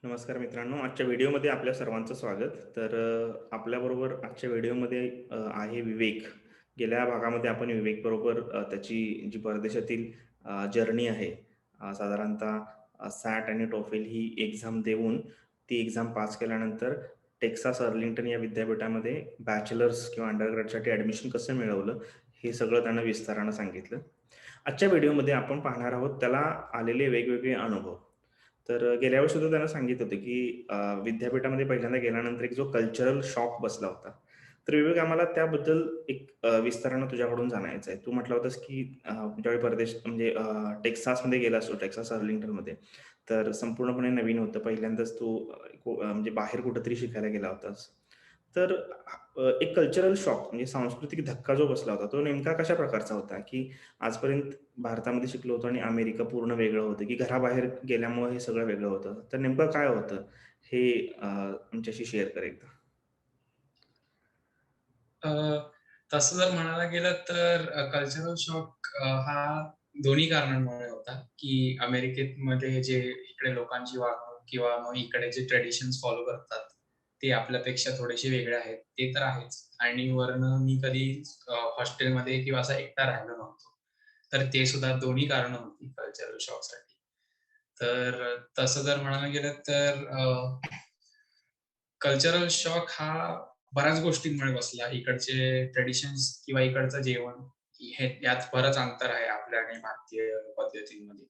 नमस्कार मित्रांनो, आजच्या व्हिडिओमध्ये आपल्या सर्वांचं स्वागत. तर आपल्याबरोबर आजच्या व्हिडिओमध्ये आहे विवेक. गेल्या भागामध्ये आपण विवेकबरोबर त्याची जी परदेशातील जर्नी आहे, साधारणतः सॅट आणि टोफेल ही एक्झाम देऊन ती एक्झाम पास केल्यानंतर टेक्सास अर्लिंग्टन या विद्यापीठामध्ये बॅचलर्स किंवा अंडरग्रॅडसाठी ॲडमिशन कसं मिळवलं, हे सगळं त्यानं विस्तारानं सांगितलं. आजच्या व्हिडिओमध्ये आपण पाहणार आहोत त्याला आलेले वेगवेगळे अनुभव. तर गेल्या वर्षी सुद्धा त्यानं सांगितलं होतं, की विद्यापीठामध्ये पहिल्यांदा गेल्यानंतर एक जो कल्चरल शॉक बसला होता. तर विवेक, आम्हाला त्याबद्दल एक विस्तारानं तुझ्याकडून जाणायचं आहे. तू म्हटलं होतंस, की ज्यावेळी परदेश म्हणजे टेक्सासमध्ये गेलास तू, टेक्सास अर्लिंग्टनमध्ये, तर संपूर्णपणे नवीन होतं. पहिल्यांदाच तू म्हणजे बाहेर कुठेतरी शिकायला गेला होतास. तर एक कल्चरल शॉक म्हणजे सांस्कृतिक धक्का जो बसला होता, तो नेमका कशा प्रकारचा होता? की आजपर्यंत भारतामध्ये शिकलो होतो आणि अमेरिका पूर्ण वेगळं होतं, की घराबाहेर गेल्यामुळे हे सगळं वेगळं होतं. तर नेमकं काय होतं? हे आमच्याशी शेअर कर एकदा. अ, तसं जर म्हणायला गेलं तर कल्चरल शॉक हा दोन्ही कारणांमुळे होता, की अमेरिकेमध्ये जे इकडे लोकांची वागणूक किंवा मग इकडे जे ट्रेडिशन्स फॉलो करतात, ते आपल्यापेक्षा थोडेसे वेगळे आहेत. ते तर आहेच. आणि वरनं मी कधी हॉस्टेलमध्ये किंवा असा एकटा राहिलो नव्हतो. तर ते सुद्धा दोन्ही कारणं होती कल्चरल शॉकसाठी. तर तसं जर म्हणायला गेलं तर कल्चरल शॉक हा बऱ्याच गोष्टींमुळे बसला. इकडचे ट्रेडिशन्स किंवा इकडचं जेवण हे यात बरंच अंतर आहे आपल्या आणि भारतीय पद्धतींमध्ये.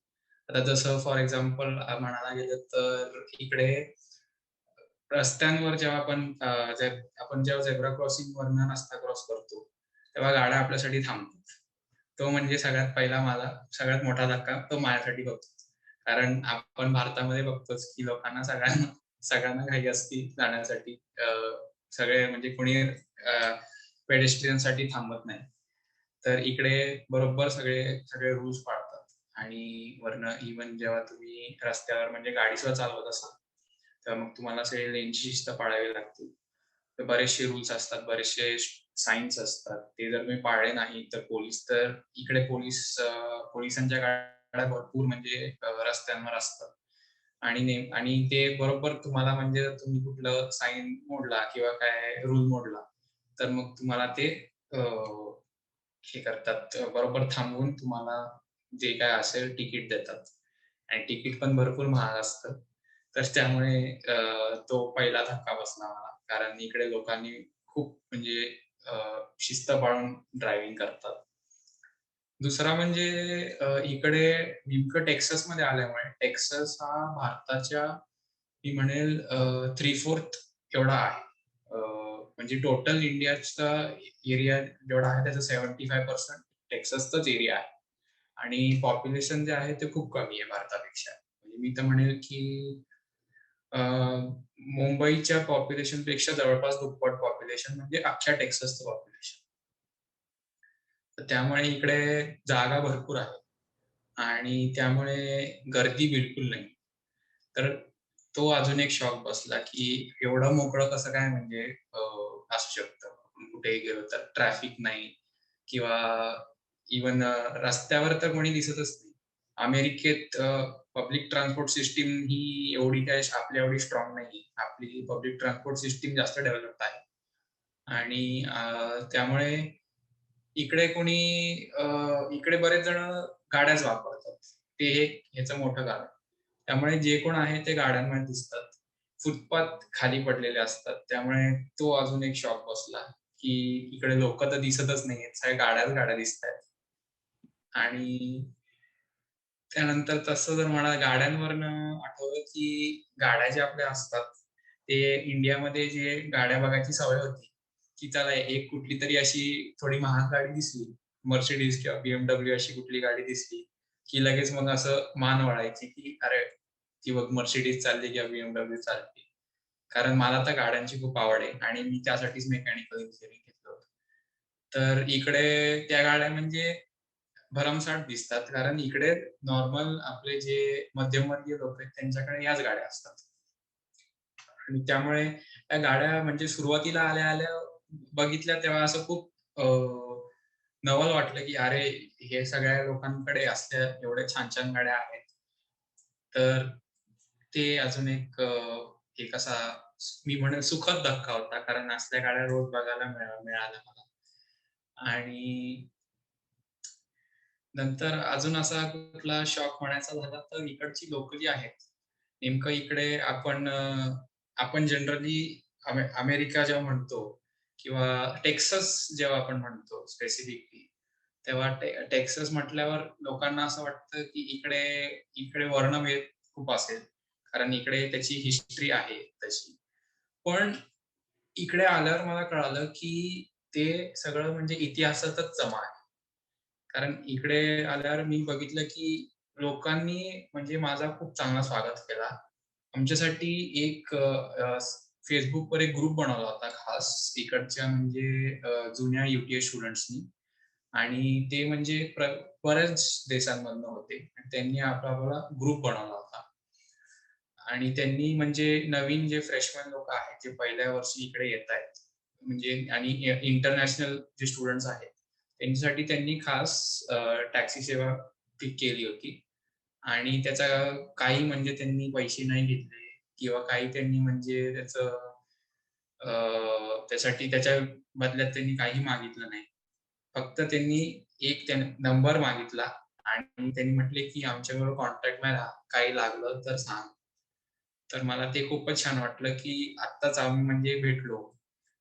आता जसं फॉर एक्झाम्पल म्हणायला गेलं तर इकडे रस्त्यांवर जेव्हा आपण जेव्हा झेब्रा क्रॉसिंगवरनं रस्ता क्रॉस करतो, तेव्हा गाड्या आपल्यासाठी थांबतात. तो म्हणजे सगळ्यात पहिला माझा सगळ्यात मोठा धक्का तो माझ्यासाठी होतो. कारण आपण भारतामध्ये बघतोच, की लोकांना सगळ्यांना सगळ्यांना घाई असती जाण्यासाठी. सगळे म्हणजे कोणी पेडेस्ट्रियनसाठी थांबत नाही. तर इकडे बरोबर सगळे सगळे रूल्स पाळतात आणि वरनं इव्हन जेव्हा तुम्ही रस्त्यावर म्हणजे गाडी सुद्धा चालवत असाल, तर मग तुम्हाला सगळे लेनची शिस्त पाळावी लागते. तर बरेचसे रूल्स असतात, बरेचसे सायन्स असतात. ते जर तुम्ही पाळले नाही तर इकडे पोलिसांच्या गाड्या भरपूर म्हणजे रस्त्यांवर असतात. आणि ते बरोबर तुम्हाला म्हणजे जर तुम्ही कुठलं साईन मोडला किंवा काय रूल मोडला, तर मग तुम्हाला ते अ, हे करतात बरोबर थांबवून तुम्हाला जे काय असेल तिकीट देतात. आणि तिकीट पण भरपूर महाग असतं. तर त्यामुळे तो पहिला धक्का बसला मला. कारण इकडे लोकांनी खूप म्हणजे अ, शिस्त पाळून ड्रायव्हिंग करतात. दुसरा म्हणजे इकडे नेमकं टेक्सासमध्ये आल्यामुळे टेक्सास हा भारताच्या मी म्हणेल 3/4 एवढा आहे. अ, म्हणजे टोटल इंडियाचा एरिया जेवढा आहे त्याचा 75% टेक्सासचाच एरिया आहे. आणि पॉप्युलेशन जे आहे ते खूप कमी आहे भारतापेक्षा. म्हणजे मी तर म्हणेल की अ, मुंबईच्या पॉप्युलेशनपेक्षा जवळपास दुप्पट पॉप्युलेशन म्हणजे अख्ख्या टेक्सासचं पॉप्युलेशन. तर त्यामुळे इकडे जागा भरपूर आहे आणि त्यामुळे गर्दी बिलकुल नाही. तर तो अजून एक शॉक बसला, की एवढं मोकळं कसं काय म्हणजे असू शकतं. आपण कुठेही गेलो तर ट्रॅफिक नाही किंवा इव्हन रस्त्यावर तर कोणी दिसतच नाही. अमेरिकेत पब्लिक ट्रान्सपोर्ट सिस्टम ही एवढी काय आपल्या एवढी स्ट्राँग नाहीये. आपली पब्लिक ट्रान्सपोर्ट सिस्टम जास्त डेव्हलप्ड आहे. आणि त्यामुळे इकडे कोणी अ, इकडे बरेच जण गाड्याच वापरतात. ते एक ह्याचं मोठं कारण. त्यामुळे जे कोण आहे ते गाड्यांमध्ये दिसतात. फुटपाथ खाली पडलेले असतात. त्यामुळे तो अजून एक शॉक बसला, की इकडे लोकं तर दिसतच नाहीयेत. सगळ्या गाड्याच गाड्या दिसतायत. आणि त्यानंतर तसं जर म्हणा गाड्यांवरनं आठवलं, की गाड्या ज्या आपल्या असतात, ते इंडियामध्ये जे गाड्या बघायची सवय होती, की चला एक कुठलीतरी अशी थोडी महाग गाडी दिसली, Mercedes किंवा BMW अशी कुठली गाडी दिसली, की लगेच मग असं मान वळायची, की "अरे, ती बघ Mercedes चालली किंवा BMW चालली." कारण मला तर गाड्यांची खूप आवड आहे आणि मी त्यासाठीच मेकॅनिकल इंजिनिअरिंग घेतलं होतं. तर इकडे त्या गाड्या म्हणजे भरमसाठ दिसतात. कारण इकडे नॉर्मल आपले जे मध्यमवर्गीय लोक आहेत त्यांच्याकडे याच गाड्या असतात. आणि त्यामुळे त्या गाड्या म्हणजे सुरुवातीला आल्या-आल्या बघितल्या तेव्हा असं खूप नवल वाटलं, की अरे, हे सगळ्या लोकांकडे असल्या एवढ्या छान-छान गाड्या आहेत. तर ते अजून एक असा मी म्हणेल सुखद धक्का होता. कारण असल्या गाड्या रोज बघायला मिळाल्या मला. आणि नंतर अजून असा कुठला शॉक म्हणायचा झाला तर इकडची लोकं जी आहेत, नेमकं इकडे आपण जनरली अमेरिका जेव्हा म्हणतो किंवा टेक्सास जेव्हा आपण म्हणतो स्पेसिफिकली, तेव्हा टेक्सास म्हटल्यावर लोकांना असं वाटतं की इकडे इकडे वर्णभेद खूप असेल. कारण इकडे त्याची हिस्ट्री आहे तशी. पण इकडे आल्यावर मला कळालं की ते सगळं म्हणजे इतिहासातच जमा आहे. कारण इकडे आल्यावर मी बघितलं की लोकांनी म्हणजे माझा खूप चांगला स्वागत केला. आमच्यासाठी Facebookवर एक ग्रुप बनवला होता खास इकडच्या म्हणजे जुन्या यू-टी-एस स्टुडंट्सनी आणि ते म्हणजे बऱ्याच देशांमधनं होते. आणि त्यांनी आपला ग्रुप बनवला होता. आणि त्यांनी म्हणजे नवीन जे फ्रेशमन लोकं आहेत, जे पहिल्या वर्षी इकडे येतायत, म्हणजे आणि इंटरनॅशनल जे स्टुडंट्स आहेत, त्यांच्यासाठी त्यांनी खास टॅक्सी सेवा केली होती. आणि त्याचा काही म्हणजे त्यांनी पैसे नाही घेतले किंवा काही त्यांनी म्हणजे अ, त्यासाठी त्याच्या बदल्यात त्यांनी काही मागितलं नाही. फक्त त्यांनी एक नंबर मागितला आणि त्यांनी म्हटले, की "आमच्याबरोबर कॉन्टॅक्टमध्ये राहा. काही लागलं तर सांग." तर मला ते खूपच छान वाटलं, की आत्ताच आम्ही म्हणजे भेटलो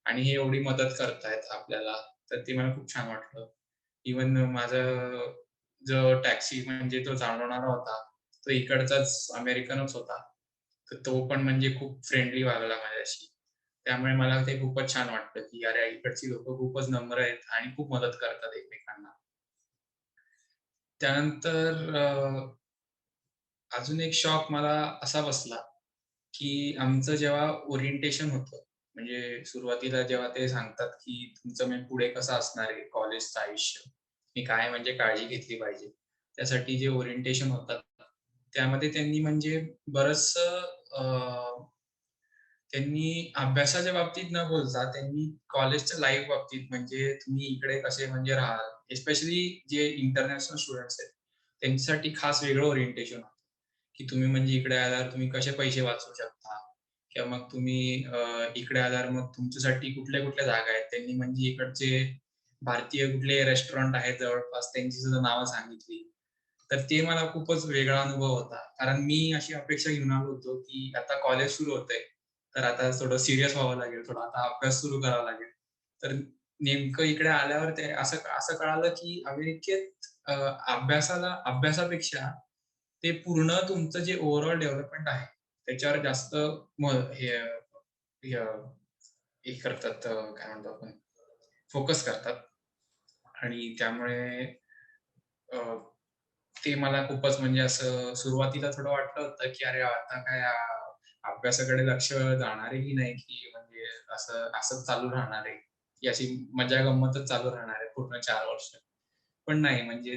आणि हे एवढी मदत करतायत आपल्याला. तर ते मला खूप छान वाटलं. इव्हन माझा जो टॅक्सी म्हणजे तो चालवणारा होता, तो इकडचाच अमेरिकनच होता. तर तो पण म्हणजे खूप फ्रेंडली वागला माझ्याशी. त्यामुळे मला ते खूपच छान वाटलं, की अरे इकडची लोकं खूपच नम्र आहेत आणि खूप मदत करतात एकमेकांना. त्यानंतर अजून एक शॉक मला असा बसला, की आमचं जेव्हा ओरिएंटेशन होतं, म्हणजे सुरुवातीला जेव्हा ते सांगतात, की तुमचं म्हणजे पुढे कसं असणार आहे कॉलेजचं आयुष्य. आणि काय म्हणजे काळजी घेतली पाहिजे. त्यासाठी जे ओरिएंटेशन होतात, त्यामध्ये त्यांनी म्हणजे बरचसं त्यांनी अभ्यासाच्या बाबतीत न बोलता त्यांनी कॉलेजच्या लाईफ बाबतीत म्हणजे तुम्ही इकडे कसे म्हणजे राहाल, एस्पेशली जे इंटरनॅशनल स्टुडंट्स आहेत, त्यांच्यासाठी खास वेगळं ओरिएंटेशन होतं, की तुम्ही म्हणजे इकडे आल्यावर तुम्ही कसे पैसे वाचवू शकता किंवा मग तुम्ही इकडे आल्यावर मग तुमच्यासाठी कुठल्या-कुठल्या जागा आहेत. त्यांनी म्हणजे इकडचे भारतीय कुठले रेस्टॉरंट आहेत जवळपास त्यांची सुद्धा नावं सांगितली. तर ते मला खूपच वेगळा अनुभव होता. कारण मी अशी अपेक्षा घेऊन आलो होतो, की आता कॉलेज सुरू होतंय. तर आता थोडं सीरियस व्हावं लागेल, थोडा आता अभ्यास सुरू करावा लागेल. तर नेमकं इकडे आल्यावर ते असं असं कळालं, की अमेरिकेत अभ्यासापेक्षा ते पूर्ण तुमचं जे ओव्हरऑल डेव्हलपमेंट आहे, त्याच्यावर जास्त म हे हे हे करतात काय म्हणतो आपण फोकस करतात आणि त्यामुळे अ, ते मला खूपच म्हणजे असं सुरुवातीला थोडं वाटलं होतं, की अरे आता काय अभ्यासाकडे लक्ष जाणारही नाही, की म्हणजे असंच चालू राहणार आहे, की अशी मजा-गंमतच चालू राहणार आहे पूर्ण 4 वर्ष. पण नाही म्हणजे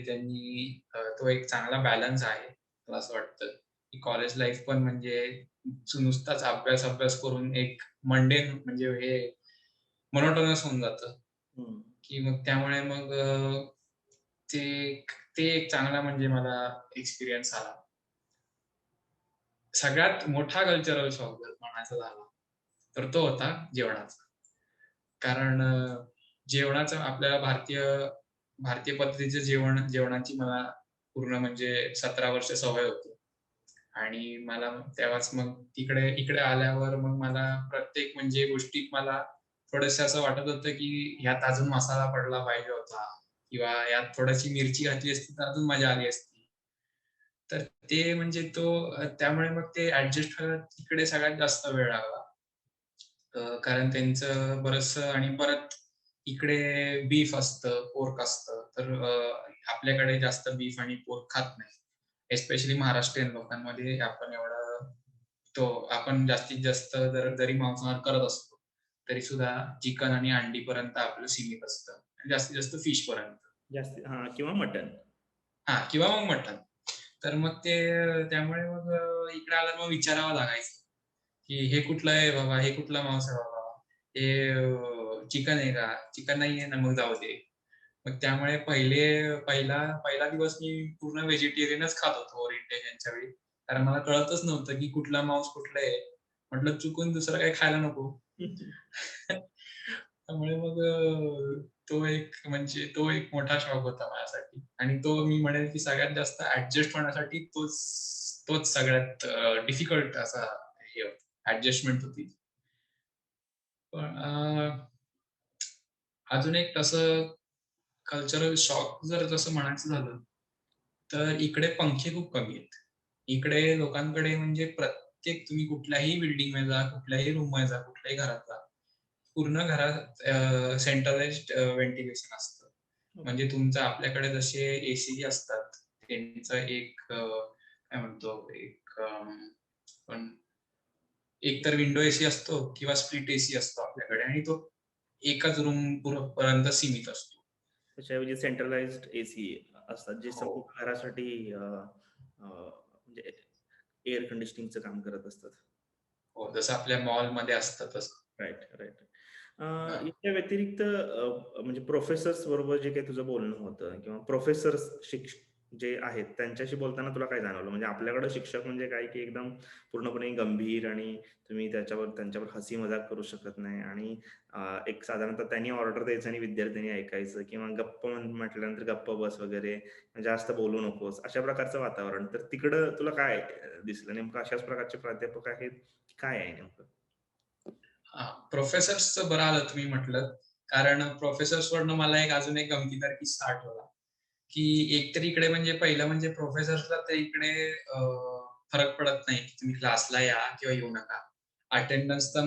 तो एक चांगला बॅलन्स आहे. मला असं वाटतं, की कॉलेज लाईफ पण म्हणजे नुसताच अभ्यास करून एक मंडेन म्हणजे हे मोनोटोनस होऊन जातं, हं. की मग त्यामुळे ते ते एक चांगला म्हणजे मला एक्सपिरियन्स आला. सगळ्यात मोठा कल्चरल शॉक जर म्हणायचा झाला, तर तो होता जेवणाचा. कारण जेवणाचं आपल्याला भारतीय पद्धतीचं जेवणाची मला पूर्ण म्हणजे 17 वर्ष सवय होती. आणि मला तेव्हाच मग इकडे आल्यावर मग मला प्रत्येक म्हणजे गोष्टीत मला थोडंसं असं वाटत होतं, की ह्यात अजून मसाला पडला पाहिजे होता किंवा यात थोडीशी मिरची घातली असती तर अजून मजा आली असती. तर ते म्हणजे त्यामुळे मग ते ॲडजस्ट व्हायला तिकडे सगळ्यात जास्त वेळ लागला. कारण त्यांचं बरचसं आणि परत इकडे बीफ असतं, पोर्क असतं. तर आपल्याकडे जास्त बीफ आणि पोर्क खात नाही. एस्पेशली महाराष्ट्रीयन लोकांमध्ये आपण जास्तीत जास्त जरी मांसाहार करत असलो, तरी सुद्धा चिकन आणि अंडीपर्यंत आपलं सीमित असतं. जास्तीत जास्त फिशपर्यंत. जास्ती हां किंवा मटण. हां, किंवा मग मटण. तर मग त्यामुळे मग इकडे आल्यावर मग विचारावं लागायचं, की हे कुठलं आहे बाबा? हे कुठला मांस आहे बाबा? हे चिकन आहे का? चिकन नाहीये ना, मग जाऊ दे. मग त्यामुळे पहिला दिवस मी पूर्ण व्हेजिटेरियनच खात होतो ओरिएंटेशनच्या वेळी. कारण मला कळतच नव्हतं की कुठला मांस कुठला आहे. म्हटलं चुकून दुसरं काही खायला नको. त्यामुळे मग तो एक मोठा शॉक होता माझ्यासाठी आणि तो मी म्हणेल की सगळ्यात जास्त ऍडजस्ट होण्यासाठी तोच सगळ्यात डिफिकल्ट असा हे होता, ऍडजस्टमेंट होती. पण अजून एक तसं कल्चरल शॉक जर तसं म्हणायचं झालं, तर इकडे पंखे खूप कमी आहेत. इकडे लोकांकडे म्हणजे प्रत्येक तुम्ही कुठल्याही बिल्डिंगमध्ये जा, कुठल्याही रूममध्ये जा, कुठल्याही घरात जा, पूर्ण घरात सेंट्रलाइज्ड व्हेंटिलेशन असतं. म्हणजे तुमचं आपल्याकडे जसे एसी असतात, त्यांचं एक काय म्हणतो पण एक तर विंडो एसी असतो किंवा स्प्लिट एसी असतो आपल्याकडे आणि तो एकाच रूम पर्यंत सीमित असतो. त्याच्याऐवजी सेंट्रलाइज्ड एसी असतात जे हो. संपूर्ण घरासाठी म्हणजे एअर कंडिशनिंगचं काम करत असतात. हो, जसं आपल्या मॉलमध्ये असतं तसं. Right, right. हां. याच्या व्यतिरिक्त म्हणजे प्रोफेसर्स बरोबर जे काही तुझं बोलणं होतं किंवा प्रोफेसर्स जे आहेत त्यांच्याशी बोलताना तुला काय जाणवलं? म्हणजे आपल्याकडे शिक्षक म्हणजे काय की एकदम पूर्णपणे गंभीर आणि तुम्ही त्यांच्यावर हसी मजाक करू शकत नाही आणि एक साधारणतः त्यांनी ऑर्डर द्यायचं आणि विद्यार्थ्यांनी ऐकायचं किंवा गप्प म्हटल्यानंतर गप्प बस वगैरे, जास्त बोलू नकोस, अशा प्रकारचं वातावरण. तर तिकडं तुला काय दिसलं? नेमकं अशाच प्रकारचे प्राध्यापक आहेत, की काय आहे नेमकं? हां, प्रोफेसर्सचं बरं आलं तुम्ही म्हटलं. कारण प्रोफेसर्सवरनं मला अजून एक गमतीदार किस्सा आठवला, की एकतर इकडे म्हणजे पहिलं म्हणजे प्रोफेसर्सला तर इकडे अ, फरक पडत नाही, की तुम्ही क्लासला या किंवा येऊ नका. अटेंडन्सचा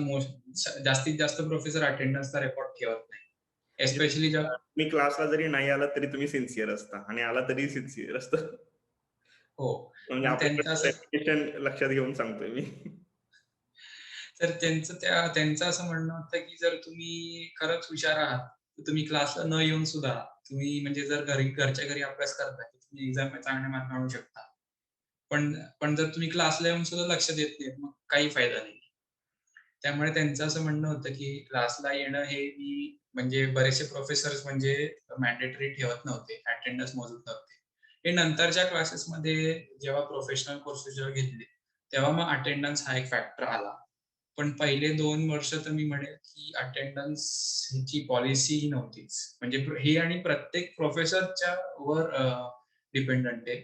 जास्तीत जास्त प्रोफेसर अटेंडन्सचा रेकॉर्ड ठेवत नाही. म्हणजे एस्पेशली जेव्हा तुम्ही क्लासला जरी नाही आलात तरी तुम्ही सिन्सिअर असता आणि आला तरी सिन्सिअर असतं. हो. म्हणजे पण त्यांचं आपल्याकडचं असं रेप्युटेशन लक्षात घेऊन सांगतोय मी. तर त्यांचं असं म्हणणं होतं, की जर तुम्ही खरंच हुशार आहात, तर तुम्ही क्लासला न येऊन सुद्धा तुम्ही म्हणजे जर घरच्या घरी अभ्यास करताय, तर तुम्ही एक्झामला चांगले मार्क आणू शकता. पण पण जर तुम्ही क्लासला येऊन सुद्धा लक्ष देत नाहीत, मग काही फायदा नाही. त्यामुळे त्यांचं असं म्हणणं होतं, की क्लासला येणं हे मी म्हणजे बरेचसे प्रोफेसर्स म्हणजे मॅन्डेटरी ठेवत नव्हते, अटेंडन्स मोजत नव्हते. हे नंतरच्या क्लासेसमध्ये जेव्हा प्रोफेशनल कोर्सेस जेव्हा घेतले, तेव्हा मग अटेंडन्स हा एक फॅक्टर आला. पण पहिले 2 वर्ष तर मी म्हणेल, की अटेंडन्स ह्याची पॉलिसी ही नव्हतीच. म्हणजे हे आणि प्रत्येक प्रोफेसरच्या वर डिपेंडंट आहे.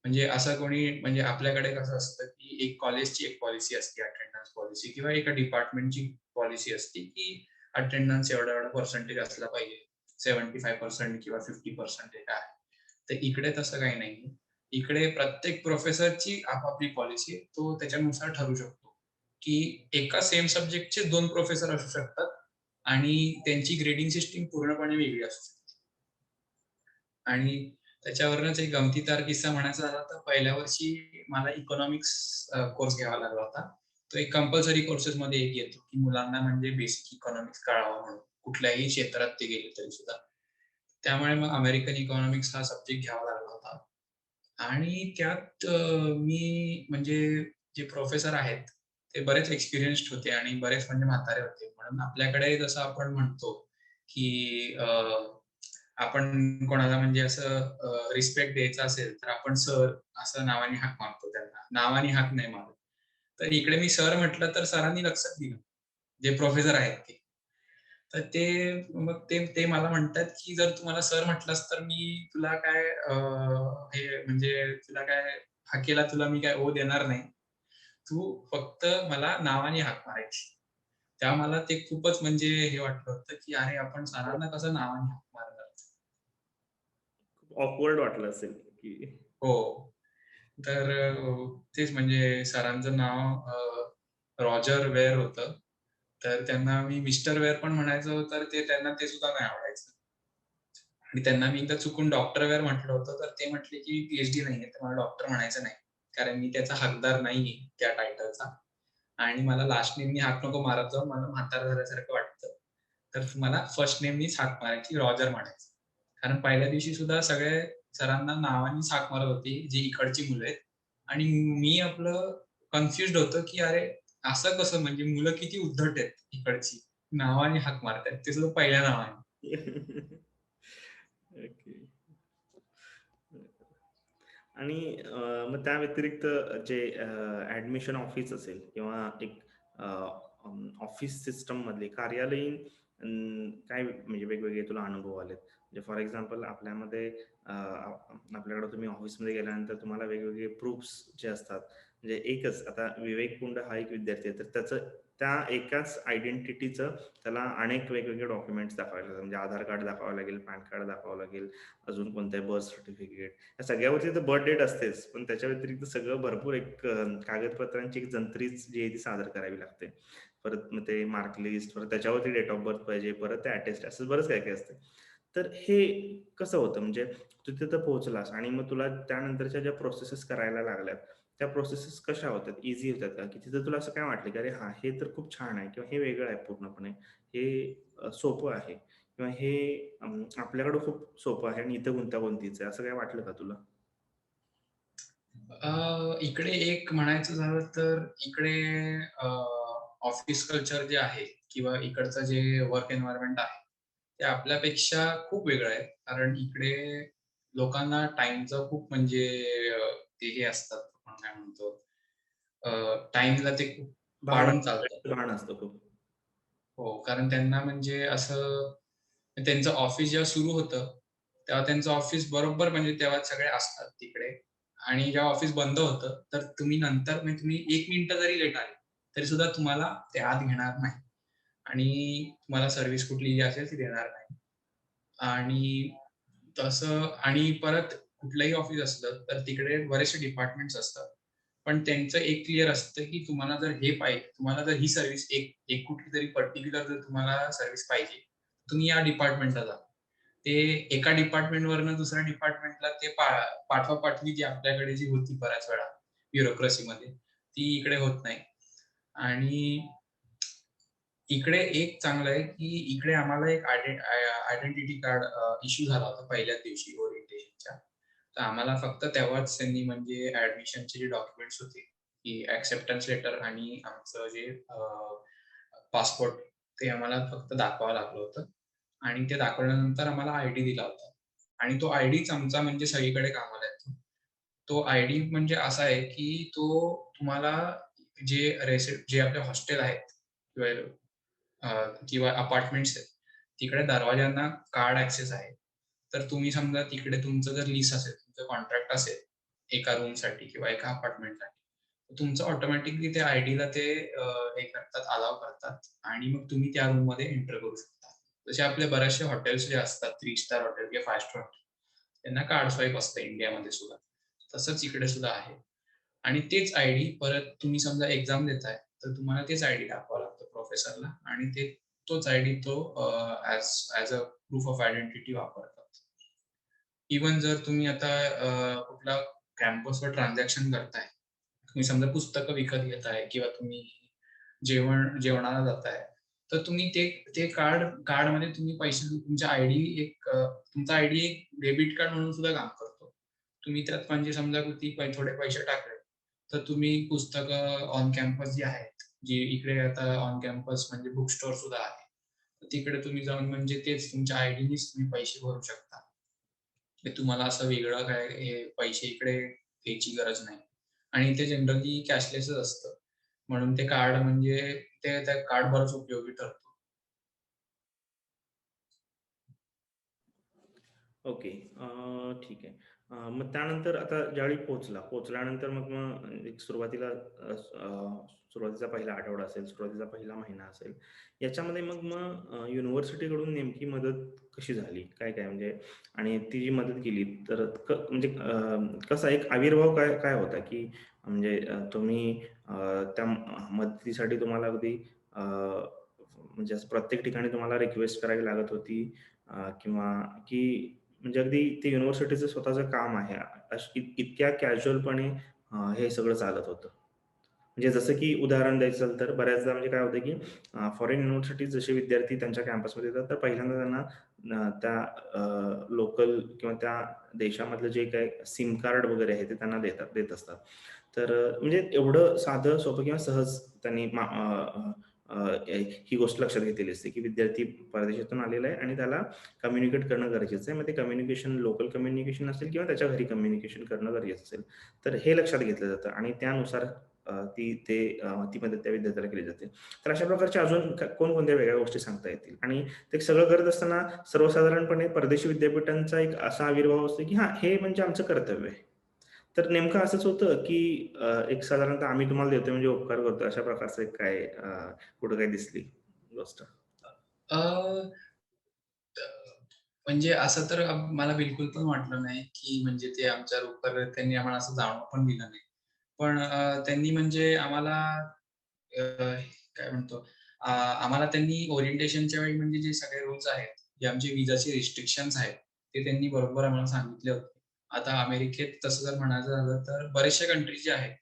म्हणजे असं कोणी म्हणजे आपल्याकडे कसं असतं, की एक कॉलेजची एक पॉलिसी असते अटेंडन्स पॉलिसी किंवा एका डिपार्टमेंटची पॉलिसी असते, की अटेंडन्स एवढा-एवढा पर्सेंटेज असला पाहिजे. 75% किंवा 50% काय. तर इकडे तसं काही नाहीये. इकडे प्रत्येक प्रोफेसरची आपापली पॉलिसी आहे. तो त्याच्यानुसार ठरू शकतो, की एका सेम सब्जेक्टचे 2 प्रोफेसर असू शकतात आणि त्यांची ग्रेडिंग सिस्टम पूर्णपणे वेगळी असू शकते. आणि त्याच्यावरूनच एक गमतीदार किस्सा म्हणायचा झाला तर पहिल्या वर्षी मला इकॉनॉमिक्स कोर्स घ्यावा लागला होता. तो एक कंपल्सरी कोर्सेसमध्ये एक येतो, की मुलांना म्हणजे बेसिक इकॉनॉमिक्स कळावा म्हणून. कुठल्याही क्षेत्रात ते गेले तरी सुद्धा. त्यामुळे मग अमेरिकन इकॉनॉमिक्स हा सब्जेक्ट घ्यावा लागला होता. आणि त्यात मी म्हणजे जे प्रोफेसर आहेत, ते बरेच एक्सपिरियन्स्ड होते आणि बरेच म्हणजे म्हातारे होते. म्हणून आपल्याकडे जसं आपण म्हणतो, की आपण कोणाला म्हणजे असं रिस्पेक्ट द्यायचा असेल, तर आपण सर असं नावाने हाक मारतो त्यांना. नावाने हाक नाही मारत. तर इकडे मी सर म्हटलं, तर सरांनी लक्षात दिलं. जे प्रोफेसर आहेत ते. तर ते मला म्हणतात, की "जर तू मला सर म्हटलास, तर मी तुला काय हे म्हणजे तुला काय हाकेला तुला मी काय ओ देणार नाही. तू फक्त मला नावाने हाक मारायची." तेव्हा मला ते खूपच म्हणजे हे वाटलं होतं, की अरे आपण सरांना कसं नावाने हाक मारणार? खूप ऑकवर्ड वाटलं असेल, की हो. तर तेच म्हणजे सरांचं नाव रॉजर वेअर होतं. तर त्यांना मी मिस्टर वेअर पण म्हणायचो, तर त्यांना ते सुद्धा नाही आवडायचं. आणि त्यांना मी एकदा चुकून डॉक्टर वेअर म्हटलं होतं, तर ते म्हटले, की पी-एच-डी नाहीये, तर मला डॉक्टर म्हणायचं नाही. कारण मी त्याचा हकदार नाहीये त्या टायटलचा आणि मला लास्ट नेमनी हाक नको मारत जाऊ, मला म्हातारा झाल्यासारखं वाटतं. तर मला फर्स्ट नेमनीच हाक मारायची, रॉजर म्हणायचं. कारण पहिल्या दिवशी सुद्धा सगळे सरांना नावानेच हाक मारत होती, जी इकडची मुलं आहेत आणि मी आपलं कन्फ्युज्ड होतो, की अरे असं कसं म्हणजे मुलं किती उद्धट आहेत इकडची. नावाने हाक मारतायत, ते सुद्धा पहिल्या नावाने. ओके. आणि मग त्या व्यतिरिक्त जे ॲडमिशन ऑफिस असेल किंवा एक ऑफिस सिस्टममधले कार्यालयीन काय म्हणजे वेगवेगळे तुला अनुभव आलेत? म्हणजे फॉर एक्झाम्पल आपल्यामध्ये आपल्याकडे तुम्ही ऑफिसमध्ये गेल्यानंतर तुम्हाला वेगवेगळे प्रूफ्स जे असतात, म्हणजे एकच आता विवेक कुंड हा एक विद्यार्थी आहे, तर त्याचं त्या एकाच आयडेंटिटीचं त्याला अनेक वेगवेगळे डॉक्युमेंट्स दाखवावे लागतात. म्हणजे आधार कार्ड दाखवावं लागेल, पॅन कार्ड दाखवावं लागेल, अजून कोणतंही बर्थ सर्टिफिकेट. या सगळ्यावरती तर बर्थ डेट असतेच, पण त्याच्या व्यतिरिक्त सगळं भरपूर एक कागदपत्रांची एक जंत्रीच जी आहे ती सादर करावी लागते. परत मग ते मार्क लिस्ट, परत त्याच्यावरती डेट ऑफ बर्थ पाहिजे, परत ते अटेस्ट, असं बरंच काय-काय असतं. तर हे कसं होतं म्हणजे तू तिथं पोहोचलास आणि मग तुला त्यानंतरच्या ज्या प्रोसेसेस करायला लागल्यात, त्या प्रोसेसेस कशा होतात? ईझी होतात का? की तिथं तुला असं काय वाटलं, की "अरे हां, हे तर खूप छान आहे" किंवा "हे वेगळं आहे पूर्णपणे. हे सोपं आहे" किंवा "हे आपल्याकडं खूप सोपं आहे आणि इथं गुंतागुंतीचं आहे." असं काही वाटलं का तुला? इकडे एक म्हणायचं झालं तर इकडे ऑफिस कल्चर जे आहे किंवा इकडचं जे वर्क एन्व्हायर्नमेंट आहे, ते आपल्यापेक्षा खूप वेगळं आहे. कारण इकडे लोकांना टाईमचं खूप म्हणजे ते हे असतात, आपण काय म्हणतो, टाईमला ते खूप भान पाळून चालतात. भान असतं खूप. हो, कारण त्यांना म्हणजे असं त्यांचं ऑफिस जेव्हा सुरू होतं, तेव्हा त्यांचं ऑफिस बरोबर म्हणजे तेव्हा सगळे असतात तिकडे आणि जेव्हा ऑफिस बंद होतं, तर तुम्ही नंतर म्हणजे तुम्ही 1 मिनिटं जरी लेट आले, तरी सुद्धा तुम्हाला ते आत घेणार नाही आणि तुम्हाला सर्व्हिस कुठली जी असेल ती देणार नाही. आणि तसं आणि परत कुठलंही ऑफिस असलं, तर तिकडे बरेचसे डिपार्टमेंट्स असतात. पण त्यांचं एक क्लिअर असतं, की तुम्हाला जर हे पाहिजे, तुम्हाला जर ही सर्व्हिस एक एक कुठलीतरी पर्टिक्युलर जर तुम्हाला सर्व्हिस पाहिजे, तुम्ही या डिपार्टमेंटला जा. ते एका डिपार्टमेंटवरनं दुसऱ्या डिपार्टमेंटला ते पाठवा-पाठवी जी आपल्याकडे जी होती बऱ्याच वेळा ब्युरोक्रसीमध्ये, ती इकडे होत नाही. आणि इकडे एक चांगलं आहे, की इकडे आम्हाला एक आयडेंटिटी कार्ड इश्यू झाला होता पहिल्याच दिवशी ओरिएंटेशनच्या. तर आम्हाला फक्त तेव्हाच त्यांनी म्हणजे ॲडमिशनचे जे डॉक्युमेंट्स होते, की एक्सेप्टन्स लेटर आणि आमचं जे पासपोर्ट ते आम्हाला फक्त दाखवावं लागलं होतं आणि ते दाखवल्यानंतर आम्हाला आयडी दिला होता आणि तो आयडीच आमचा म्हणजे सगळीकडे कामाला येतो. तो आयडी म्हणजे असा आहे, की तो तुम्हाला जे आपले हॉस्टेल आहेत किंवा किंवा अपार्टमेंट्स आहेत. तिकडे दरवाज्यांना कार्ड ॲक्सेस आहे. तर तुम्ही समजा तिकडे तुमचं जर लीज असेल, तुमचं कॉन्ट्रॅक्ट असेल, एका रूमसाठी किंवा एका अपार्टमेंटसाठी, तर तुमचं ऑटोमॅटिकली ते आयडीला ते हे करतात, अलाऊ करतात आणि मग तुम्ही त्या रूममध्ये एंटर करू शकता. जसे आपले बरेचसे हॉटेल्स जे असतात 3 स्टार हॉटेल किंवा 5 स्टार हॉटेल, त्यांना कार्ड स्वाईप असतं इंडियामध्ये सुद्धा. तसंच इकडे सुद्धा आहे. आणि तेच आयडी परत तुम्ही समजा एक्झाम देताय, तर तुम्हाला तेच आयडी दाखवावं लागतं प्रोफेसरला आणि तोच आयडी तो as a proof of identity वापरतात. इव्हन जर तुम्ही आता कुठल्या कॅम्पसवर ट्रान्झॅक्शन करताय, तुम्ही समजा पुस्तकं विकत घेताय किंवा तुम्ही जेवणाला जाताय, तर तुम्ही ते कार्डमध्ये तुम्ही पैसे तुमच्या आयडी तुमचा आयडी एक डेबिट कार्ड म्हणून सुद्धा काम करतो. तुम्ही त्यात म्हणजे समजा किती थोडे पैसे टाकले, तर तुम्ही पुस्तकं ऑन कॅम्पस जी आहेत, जी इकडे आता ऑन कॅम्पस म्हणजे बुक स्टोअर सुद्धा आहे. तर तिकडे तुम्ही जाऊन म्हणजे तेच तुमच्या आयडीनीच तुम्ही पैसे भरू शकता. ते तुम्हाला असं वेगळं काय हे पैसे इकडे द्यायची गरज नाही. आणि ते जनरली कॅशलेसच असतं. म्हणून ते कार्ड म्हणजे ते त्या कार्ड बरंच उपयोगी ठरतं. ओके. ठीक आहे. मग त्यानंतर आता ज्यावेळी पोहोचल्यानंतर मग एक सुरुवातीला सुरुवातीचा पहिला आठवडा असेल, सुरुवातीचा पहिला महिना असेल. याच्यामध्ये मग युनिव्हर्सिटीकडून नेमकी मदत कशी झाली? काय-काय म्हणजे आणि ती जी मदत केली तर म्हणजे कसा एक आविर्भाव काय काय होता? की म्हणजे तुम्ही त्या मदतीसाठी तुम्हाला अगदी म्हणजे असं प्रत्येक ठिकाणी तुम्हाला रिक्वेस्ट करावी लागत होती किंवा की म्हणजे अगदी ते युनिव्हर्सिटीचं स्वतःचं काम आहे. इतक्या कॅज्युअलपणे हे सगळं चालत होतं. म्हणजे जसं की उदाहरण द्यायचं झालं तर बऱ्याचदा म्हणजे काय होतं की फॉरेन युनिव्हर्सिटीज जसे विद्यार्थी त्यांच्या कॅम्पसमध्ये येतात, तर पहिल्यांदा त्यांना त्या लोकल किंवा त्या देशामधलं जे काही सिम कार्ड वगैरे आहे ते त्यांना देत असतात. तर म्हणजे एवढं साधं, सोपं किंवा सहज त्यांनी ही गोष्ट लक्षात घेतलेली असते, की विद्यार्थी परदेशातून आलेला आहे आणि त्याला कम्युनिकेट करणं गरजेचं आहे. मग ते कम्युनिकेशन लोकल कम्युनिकेशन असेल किंवा त्याच्या घरी कम्युनिकेशन करणं गरजेचं असेल. तर हे लक्षात घेतलं जातं आणि त्यानुसार ती मदत त्या विद्यार्थ्याला केली जाते. तर अशा प्रकारच्या अजून कोणकोणत्या वेगळ्या गोष्टी सांगता येतील आणि ते सगळं करत असताना सर्वसाधारणपणे परदेशी विद्यापीठांचा एक असा आविर्भाव असतो, की हां, हे म्हणजे आमचं कर्तव्य आहे. तर नेमकं असंच होतं, की एक साधारणतः आम्ही तुम्हाला देतोय म्हणजे उपकार करतोय अशा प्रकारचं एक काय कुठं काही दिसली गोष्ट? अ, म्हणजे असं तर मला बिलकुल पण वाटलं नाही, की म्हणजे ते आमच्यावर उपकार त्यांनी आम्हाला असं जाणवू पण दिलं नाही. पण त्यांनी म्हणजे आम्हाला काय म्हणतो आम्हाला त्यांनी ओरिएंटेशनच्या वेळी म्हणजे जे सगळे रूल्स आहेत, जे आमचे विजाचे रिस्ट्रिक्शन्स आहेत, ते त्यांनी बरोबर आम्हाला सांगितले होते. आता अमेरिकेत तसं जर म्हणायचं झालं तर बऱ्याचशा कंट्रीज जे आहेत,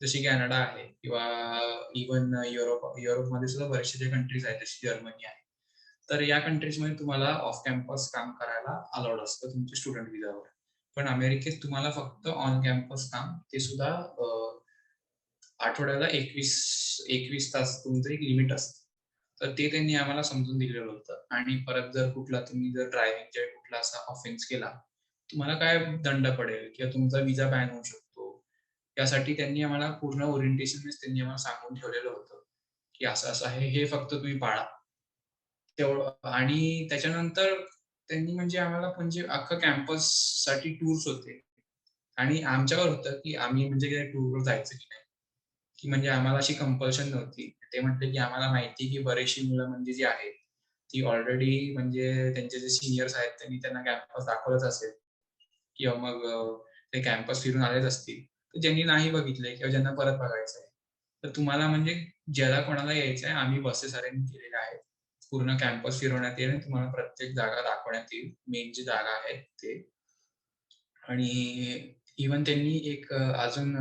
जशी कॅनडा आहे किंवा इव्हन युरोपमध्ये सुद्धा बरेचसे जे कंट्रीज आहेत, जशी जर्मनी आहे. तर या कंट्रीजमध्ये तुम्हाला ऑफ कॅम्पस काम करायला अलाउड असतं तुमच्या स्टुडंट व्हिसावर. पण अमेरिकेत तुम्हाला फक्त ऑन कॅम्पस काम, ते सुद्धा आठवड्याला 21 तास तुमचं एक लिमिट असतं. तर ते त्यांनी आम्हाला समजून दिलेलं होतं आणि परत जर तुम्ही जर ड्रायव्हिंगचा कुठला असा ऑफेन्स केला, तुम्हाला काय दंड पडेल किंवा तुमचा व्हिसा बॅन होऊ शकतो. यासाठी त्यांनी आम्हाला पूर्ण ओरिएंटेशनच त्यांनी आम्हाला सांगून ठेवलेलं होतं, की असं-असं आहे, हे फक्त तुम्ही पाळा. तेवढं आणि त्याच्यानंतर त्यांनी म्हणजे आम्हाला म्हणजे अख्खं कॅम्पससाठी टूर्स होते आणि आमच्यावर होतं, की आम्ही म्हणजे काय टूरवर जायचं की नाही. की म्हणजे आम्हाला अशी कंपल्शन नव्हती. ते म्हटले, की आम्हाला माहिती आहे, की बरीचशी मुलं म्हणजे जी आहेत, ती ऑलरेडी म्हणजे त्यांचे जे सीनियर्स आहेत, त्यांनी त्यांना कॅम्पस दाखवलंच असेल किंवा मग ते कॅम्पस फिरून आलेच असतील. तर ज्यांनी नाही बघितलंय किंवा ज्यांना परत बघायचं आहे, तर तुम्हाला म्हणजे ज्याला कोणाला यायचं आहे, आम्ही बसेस अरेंज केलेल्या आहेत. पूर्ण कॅम्पस फिरवण्यात येईल आणि तुम्हाला प्रत्येक जागा दाखवण्यात येईल. मेन जी जागा आहे ते. आणि इव्हन त्यांनी एक अजून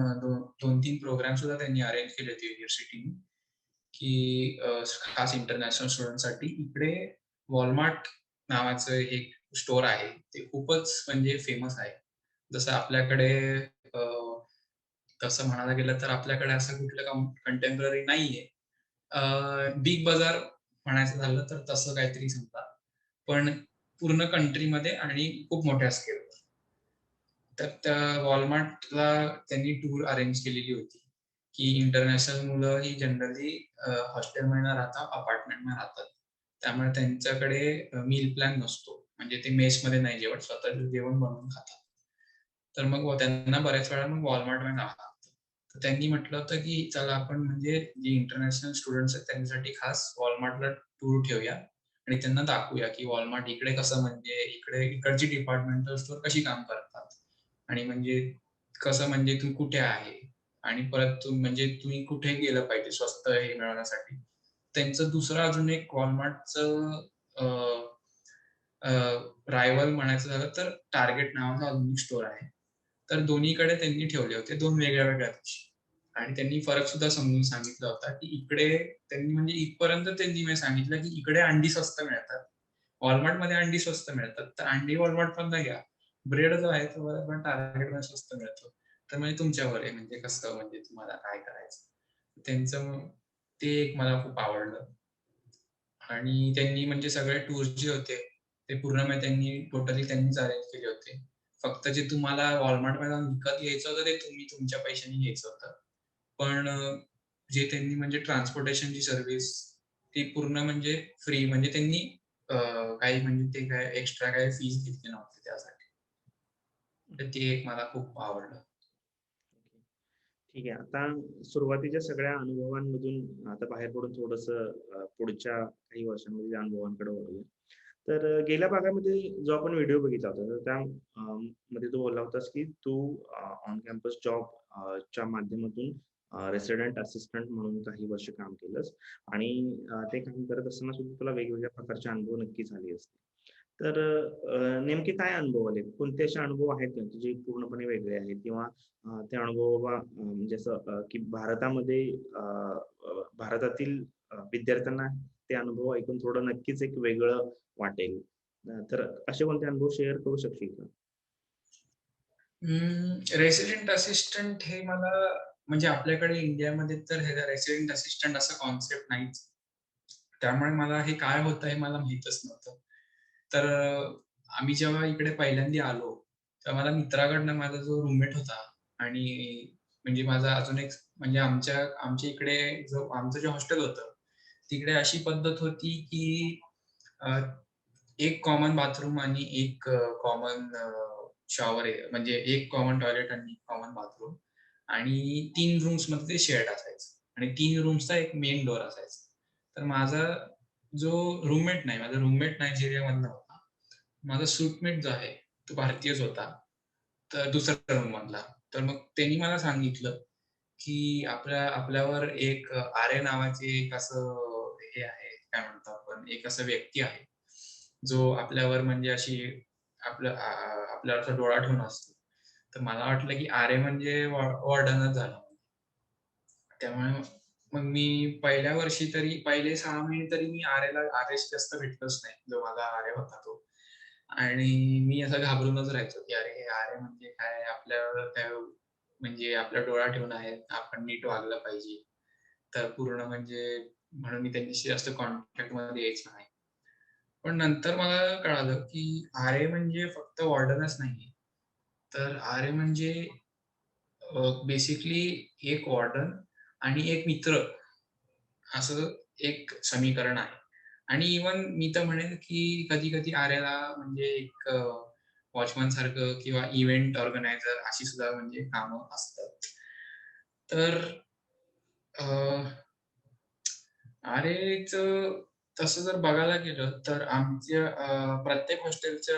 2-3 प्रोग्राम सुद्धा त्यांनी अरेंज केले होते युनिव्हर्सिटीनी, की खास इंटरनॅशनल स्टुडंटसाठी इकडे Walmart नावाचं एक स्टोअर आहे. ते खूपच म्हणजे फेमस आहे. जसं आपल्याकडे अ, तसं म्हणायला गेलं तर आपल्याकडे असं कुठलं कंटेम्पररी नाहीये. बिग बाजार म्हणायचं झालं तर तसं काहीतरी समजा. पण पूर्ण कंट्रीमध्ये आणि खूप मोठ्या स्केलवर. तर त्या Walmartला त्यांनी टूर अरेंज केलेली होती, की इंटरनॅशनल मुलं ही जनरली हॉस्टेलमध्ये न राहता अपार्टमेंटमध्ये राहतात. त्यामुळे त्यांच्याकडे मील प्लॅन नसतो. म्हणजे ते मेसमध्ये नाही जेवत, स्वतःचं जेवण बनवून खातात. तर मग त्यांना बऱ्याच वेळा मग Walmartमध्ये जावं लागतं. तर त्यांनी म्हटलं होतं, की चला आपण म्हणजे जे इंटरनॅशनल स्टुडंट्स आहेत त्यांच्यासाठी खास Walmartला टूर ठेवूया आणि त्यांना दाखवूया, की Walmart इकडे कसं म्हणजे इकडची डिपार्टमेंटल स्टोअर कशी काम करतात. आणि म्हणजे कसं म्हणजे तू कुठे आहे आणि परत म्हणजे तुम्ही कुठे गेलं पाहिजे स्वस्त हे मिळवण्यासाठी. त्यांचं दुसरं अजून एक Walmartचं अ, अ, रायव्हल म्हणायचं झालं तर टार्गेट नावाचा अजून एक स्टोअर आहे. तर दोन्हीकडे त्यांनी ठेवले होते 2 वेगळ्या-वेगळ्या दिवशी आणि त्यांनी फरक सुद्धा समजून सांगितला होता, की इकडे त्यांनी म्हणजे इथपर्यंत त्यांनी मी सांगितलं, की इकडे अंडी स्वस्त मिळतात. Walmartमध्ये अंडी स्वस्त मिळतात. तर अंडी Walmartमधनं घ्या. ब्रेड जो आहे तो पण टार्गेटमध्ये स्वस्त मिळतो. तर म्हणजे तुमच्यावर आहे म्हणजे कसं म्हणजे तुम्हाला काय करायचं. त्यांचं ते एक मला खूप आवडलं. आणि त्यांनी म्हणजे सगळे टूर्स जे होते, ते पूर्ण म्हणजे त्यांनी टोटली त्यांनीच अरेंज केले होते. फक्त जे तुम्हाला Walmartमध्ये जाऊन विकत घ्यायचं होतं, ते तुम्ही तुमच्या पैशाने घ्यायचं होतं. पण जे त्यांनी म्हणजे ट्रान्सपोर्टेशनची सर्व्हिस ती पूर्ण म्हणजे फ्री म्हणजे त्यांनी अ, काही म्हणजे ते काय एक्स्ट्रा काही फीस घेतली नव्हती त्यासाठी. तर ते एक मला खूप आवडलं. ठीक आहे. आता सुरुवातीच्या सगळ्या अनुभवांमधून आता बाहेर पडून थोडंसं पुढच्या काही वर्षांमध्ये अनुभवांकडे वळूया. तर गेल्या भागामध्ये जो आपण व्हिडिओ बघितला होता, तर मध्ये तू बोलला होतास, की तू ऑन कॅम्पस जॉब च्या माध्यमातून रेसिडेंट असिस्टंट म्हणून काही वर्ष काम केलंस आणि ते काम करत असताना सुद्धा तुला वेगवेगळ्या प्रकारचे अनुभव नक्कीच आले असतील. तर नेमके काय अनुभव आले? कोणते असे अनुभव आहेत का, जे पूर्णपणे वेगळे आहेत किंवा ते अनुभव बाबा म्हणजे असं की भारतामध्ये भारतातील विद्यार्थ्यांना ते अनुभव ऐकून थोडं नक्कीच एक वेगळं वाटेल. तर असे कोणते अनुभव शेअर करू शकशील का? रेसिडेंट असिस्टंट हे मला म्हणजे आपल्याकडे इंडियामध्ये तर हे रेसिडेंट असिस्टंट असा कॉन्सेप्ट नाहीच. त्यामुळे मला हे काय होतं हे मला माहीतच नव्हतं. तर आम्ही जेव्हा इकडे पहिल्यांदा आलो, तेव्हा मला मित्राकडनं माझा जो रूममेट होता आणि म्हणजे माझा अजून एक म्हणजे आमच्या इकडे जो आमचं जे हॉस्टेल होतं, तिकडे अशी पद्धत होती की अ, एक कॉमन बाथरूम आणि एक कॉमन शॉवर आहे. म्हणजे एक कॉमन टॉयलेट आणि कॉमन बाथरूम आणि 3 रूम्समध्ये ते शेअर्ड असायचं आणि 3 रूम्सचा एक मेन डोअर असायचा. तर माझा जो रूममेट नाही, माझा रूममेट नायजेरियामधला होता. माझा सूटमेट जो आहे, तो भारतीयच होता. तर दुसऱ्या रूममधला. तर मग त्यांनी मला सांगितलं, की आपल्यावर एक आर्य नावाचे एक असं हे आहे, काय म्हणतो आपण, एक असं व्यक्ती आहे, जो आपल्यावर म्हणजे अशी आपल्यावर असा डोळा ठेवून असतो. तर मला वाटलं, की आर्य म्हणजे वॉर्डनच झाला. त्यामुळे मग मी पहिल्या वर्षी तरी पहिले 6 महिने तरी मी आर्यशी जास्त भेटलोच नाही, जो माझा आर्य होता तो. आणि मी असं घाबरूनच राहायचो, की अरे हे आर्य म्हणजे काय? आपल्यावर काय म्हणजे आपला डोळा ठेवून आहे, आपण नीट वागलं पाहिजे. तर पूर्ण म्हणजे म्हणून मी त्यांच्याशी जास्त कॉन्टॅक्टमध्ये यायचो नाही. पण नंतर मला कळालं, की आर्य म्हणजे फक्त वॉर्डनच नाहीये. तर आर्य म्हणजे बेसिकली एक वॉर्डन आणि एक मित्र असं एक समीकरण आहे. आणि इव्हन मी तर म्हणेन, की कधी-कधी आर्याला म्हणजे एक वॉचमन सारखं किंवा इव्हेंट ऑर्गनायझर अशी सुद्धा म्हणजे कामं असतात. तर अ, आरेचं तसं जर बघायला गेलं तर आमच्या प्रत्येक हॉस्टेलच्या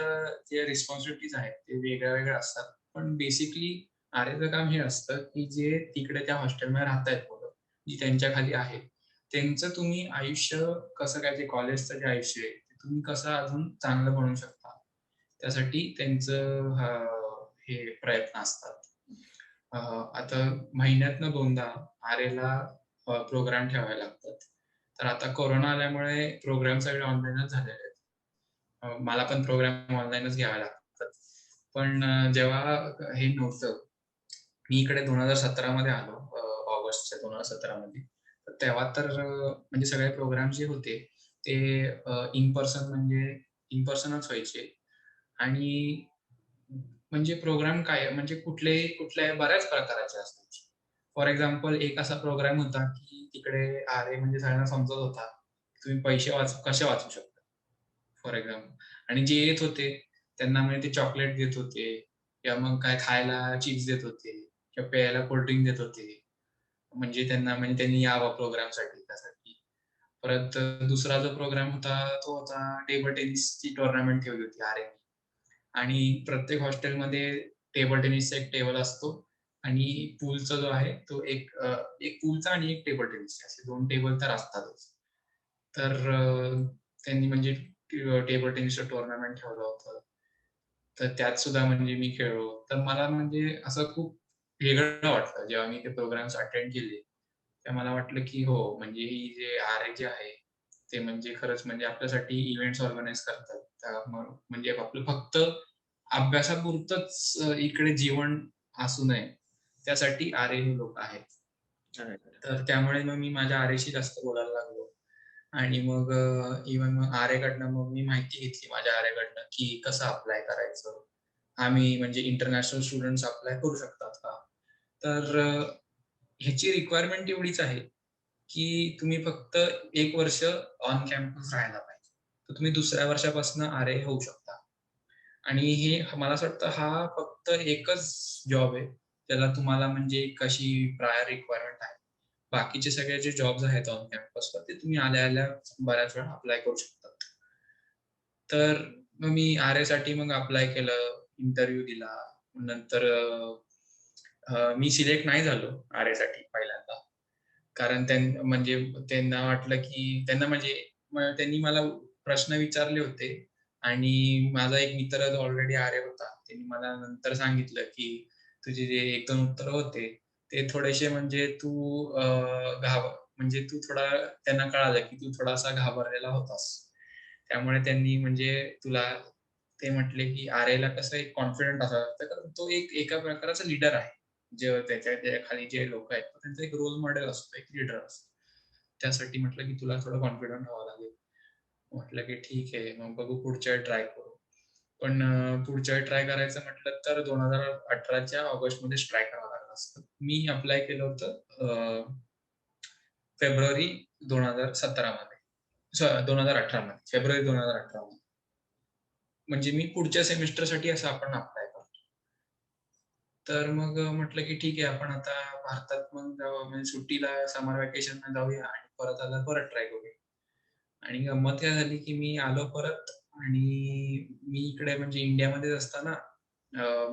जे रिस्पॉन्सिबिलिटीज आहेत, ते वेगळ्या-वेगळ्या असतात. पण बेसिकली आरेचं काम हे असतं, की जे तिकडे त्या हॉस्टेलमध्ये राहतायत पोरं, जी त्यांच्या खाली आहेत, त्यांचं तुम्ही आयुष्य कसं काय ते कॉलेजचं जे आयुष्य आहे, ते तुम्ही कसं अजून चांगलं बनवू शकता. त्यासाठी त्यांचं हे प्रयत्न असतात. आता महिन्यातनं 2दा आरेला प्रोग्राम ठेवावे लागतात. तर आता कोरोना आल्यामुळे प्रोग्राम सगळे ऑनलाईनच झालेले आहेत. मला पण प्रोग्राम ऑनलाईनच घ्यावे लागतात. पण जेव्हा हे नव्हतं, मी इकडे 2017 मध्ये आलो ऑगस्टच्या 2017 मध्ये. तर तेव्हा तर म्हणजे सगळे प्रोग्राम जे होते ते इन पर्सन म्हणजे इन पर्सनच व्हायचे आणि म्हणजे प्रोग्राम काय म्हणजे कुठल्या बऱ्याच प्रकारचे असायचे. फॉर एक्झाम्पल एक असा प्रोग्राम होता, की तिकडे आर्य म्हणजे सगळ्यांना समजत होता, तुम्ही पैसे कसे वाचवू शकता. फॉर एक्झाम्पल आणि जे येत होते त्यांना म्हणजे ते चॉकलेट देत होते किंवा मग काय खायला चिप्स देत होते किंवा प्यायला कोल्ड ड्रिंक देत होते. म्हणजे त्यांना म्हणजे त्यांनी यावं प्रोग्रामसाठी त्यासाठी. परत दुसरा जो प्रोग्राम होता तो होता टेबल टेनिसची टुर्नामेंट ठेवली होती आर्यनी. आणि प्रत्येक हॉस्टेलमध्ये टेबल टेनिसचा एक टेबल असतो आणि पूलचा जो आहे तो एक पूलचा आणि एक टेबल टेनिसचा असे 2 टेबल तर असतातच. तर त्यांनी म्हणजे टेबल टेनिसचं टुर्नामेंट ठेवलं होतं. तर त्यात सुद्धा म्हणजे मी खेळलो. तर मला म्हणजे असं खूप वेगळं वाटलं जेव्हा मी ते प्रोग्राम्स अटेंड केले. तेव्हा मला वाटलं की हो, म्हणजे ही जे आर-ए जे आहे, ते म्हणजे खरंच म्हणजे आपल्यासाठी इव्हेंट्स ऑर्गनाइज करतात. म्हणजे आपलं फक्त अभ्यासापुरतंच इकडे जीवन असू नये, त्यासाठी आर-ए हे लोकं आहेत. राइट. तर त्यामुळे मग मी माझ्या आर-एशी जास्त बोलायला लागलो आणि मग इव्हन मग आर-एकडनं मग मी माहिती घेतली माझ्या आर-एकडनं, की कसं अप्लाय करायचं? आम्ही म्हणजे इंटरनॅशनल स्टुडंट्स अप्लाय करू शकतात का? तर ह्याची रिक्वायरमेंट एवढीच आहे, की तुम्ही फक्त 1 वर्ष ऑन कॅम्पस राहायला पाहिजे. तर तुम्ही दुसऱ्या वर्षापासून आर-ए होऊ शकता. आणि हे मला असं वाटतं हा फक्त एकच जॉब आहे, ज्याला तुम्हाला म्हणजे एक अशी प्रायर रिक्वायरमेंट आहे. बाकीचे सगळे जे जॉब्स आहेत ऑन कॅम्पसवर ते तुम्ही आल्या-आल्या बऱ्याच वेळा अप्लाय करू शकतात. तर मग मी आर-एसाठी मग अप्लाय केलं, इंटरव्ह्यू दिला. नंतर मी सिलेक्ट नाही झालो आर-एसाठी पहिल्यांदा. कारण म्हणजे त्यांना वाटलं, की त्यांना म्हणजे त्यांनी मला प्रश्न विचारले होते आणि माझा एक मित्र जो ऑलरेडी आर्य होता, त्यांनी मला नंतर सांगितलं, की तुझे जे 1-2 उत्तरं होते, ते थोडेसे म्हणजे म्हणजे तू थोडा त्यांना कळालं, की तू थोडासा घाबरलेला होतास. त्यामुळे त्यांनी म्हणजे तुला ते म्हटले, की आर्यला कसं एक कॉन्फिडंट असावं लागतं, कारण तो एक एका प्रकारचा लीडर आहे. जे त्याच्या खाली जे लोकं आहेत, त्यांचा एक रोल मॉडेल असतो, एक लीडर असतो. त्यासाठी म्हटलं की तुला थोडं कॉन्फिडंट व्हावं लागेल. म्हटलं की ठीक आहे, मग बघू पुढच्या वेळी ट्राय करू. पण पुढच्या वेळी ट्राय करायचं म्हटलं तर 2018च्या ऑगस्टमध्येच ट्राय करावं लागलं असतं. मी अप्लाय केलं होतं फेब्रुवारी 2017 मध्ये. 2018 मध्ये. फेब्रुवारी 2018 मध्ये. म्हणजे मी पुढच्या सेमिस्टरसाठी असं आपण अप्लाय करतो. तर मग म्हटलं की ठीक आहे, आपण आता भारतात मग म्हणजे सुट्टीला समर व्हॅकेशनला जाऊया आणि परत आल्यावर परत ट्राय करूया. आणि गंमत काय झाली की मी आलो परत आणि मी इकडे म्हणजे इंडियामध्येच असताना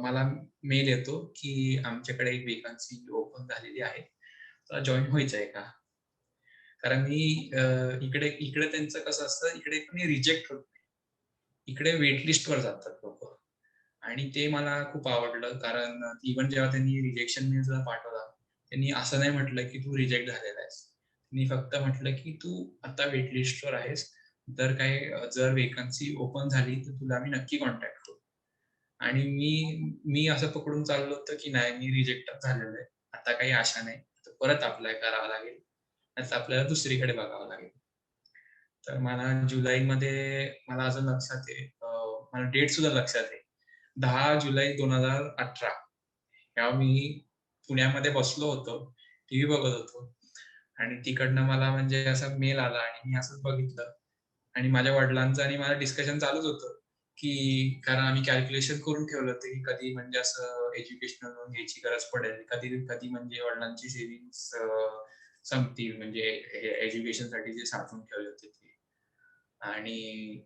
मला मेल येतो की आमच्याकडे एक वेकन्सी ओपन झालेली आहे. तर जॉइन व्हायचंय का? कारण मी इकडे इकडे त्यांचं कसं असतं, इकडे कोणी रिजेक्ट होत नाही. इकडे वेट लिस्टवर जातात लोकं. आणि ते मला खूप आवडलं कारण इव्हन जेव्हा त्यांनी रिजेक्शन मेल सुद्धा पाठवला, त्यांनी असं नाही म्हटलं की तू रिजेक्ट झालेला आहेस. त्यांनी फक्त म्हटलं की तू आता वेट लिस्टवर आहेस. जर वेकन्सी ओपन झाली तर तुला आम्ही नक्की कॉन्टॅक्ट करू. आणि मी असं पकडून चाललो होतो की नाही, मी रिजेक्टच झालेलो आहे. आता काही आशा नाही. तर परत अप्लाय करावा लागेल. नाहीतर आपल्याला दुसरीकडे बघावं लागेल. तर मला जुलैमध्ये मला अजून लक्षात आहे, मला डेट सुद्धा लक्षात आहे. 10 जुलै 2018 तेव्हा मी पुण्यामध्ये बसलो होतो, टीव्ही बघत होतो आणि तिकडनं मला म्हणजे असा मेल आला आणि मी असंच बघितलं आणि माझ्या वडिलांचं आणि माझं डिस्कशन चालूच होतं, की कारण आम्ही कॅल्क्युलेशन करून ठेवलं होतं, की कधी म्हणजे असं एज्युकेशनल लोन घ्यायची गरज पडेल. कधी कधी म्हणजे वडिलांची सेव्हिंग्ज संपतील म्हणजे एज्युकेशनसाठी जे साठवून ठेवले होते ते. आणि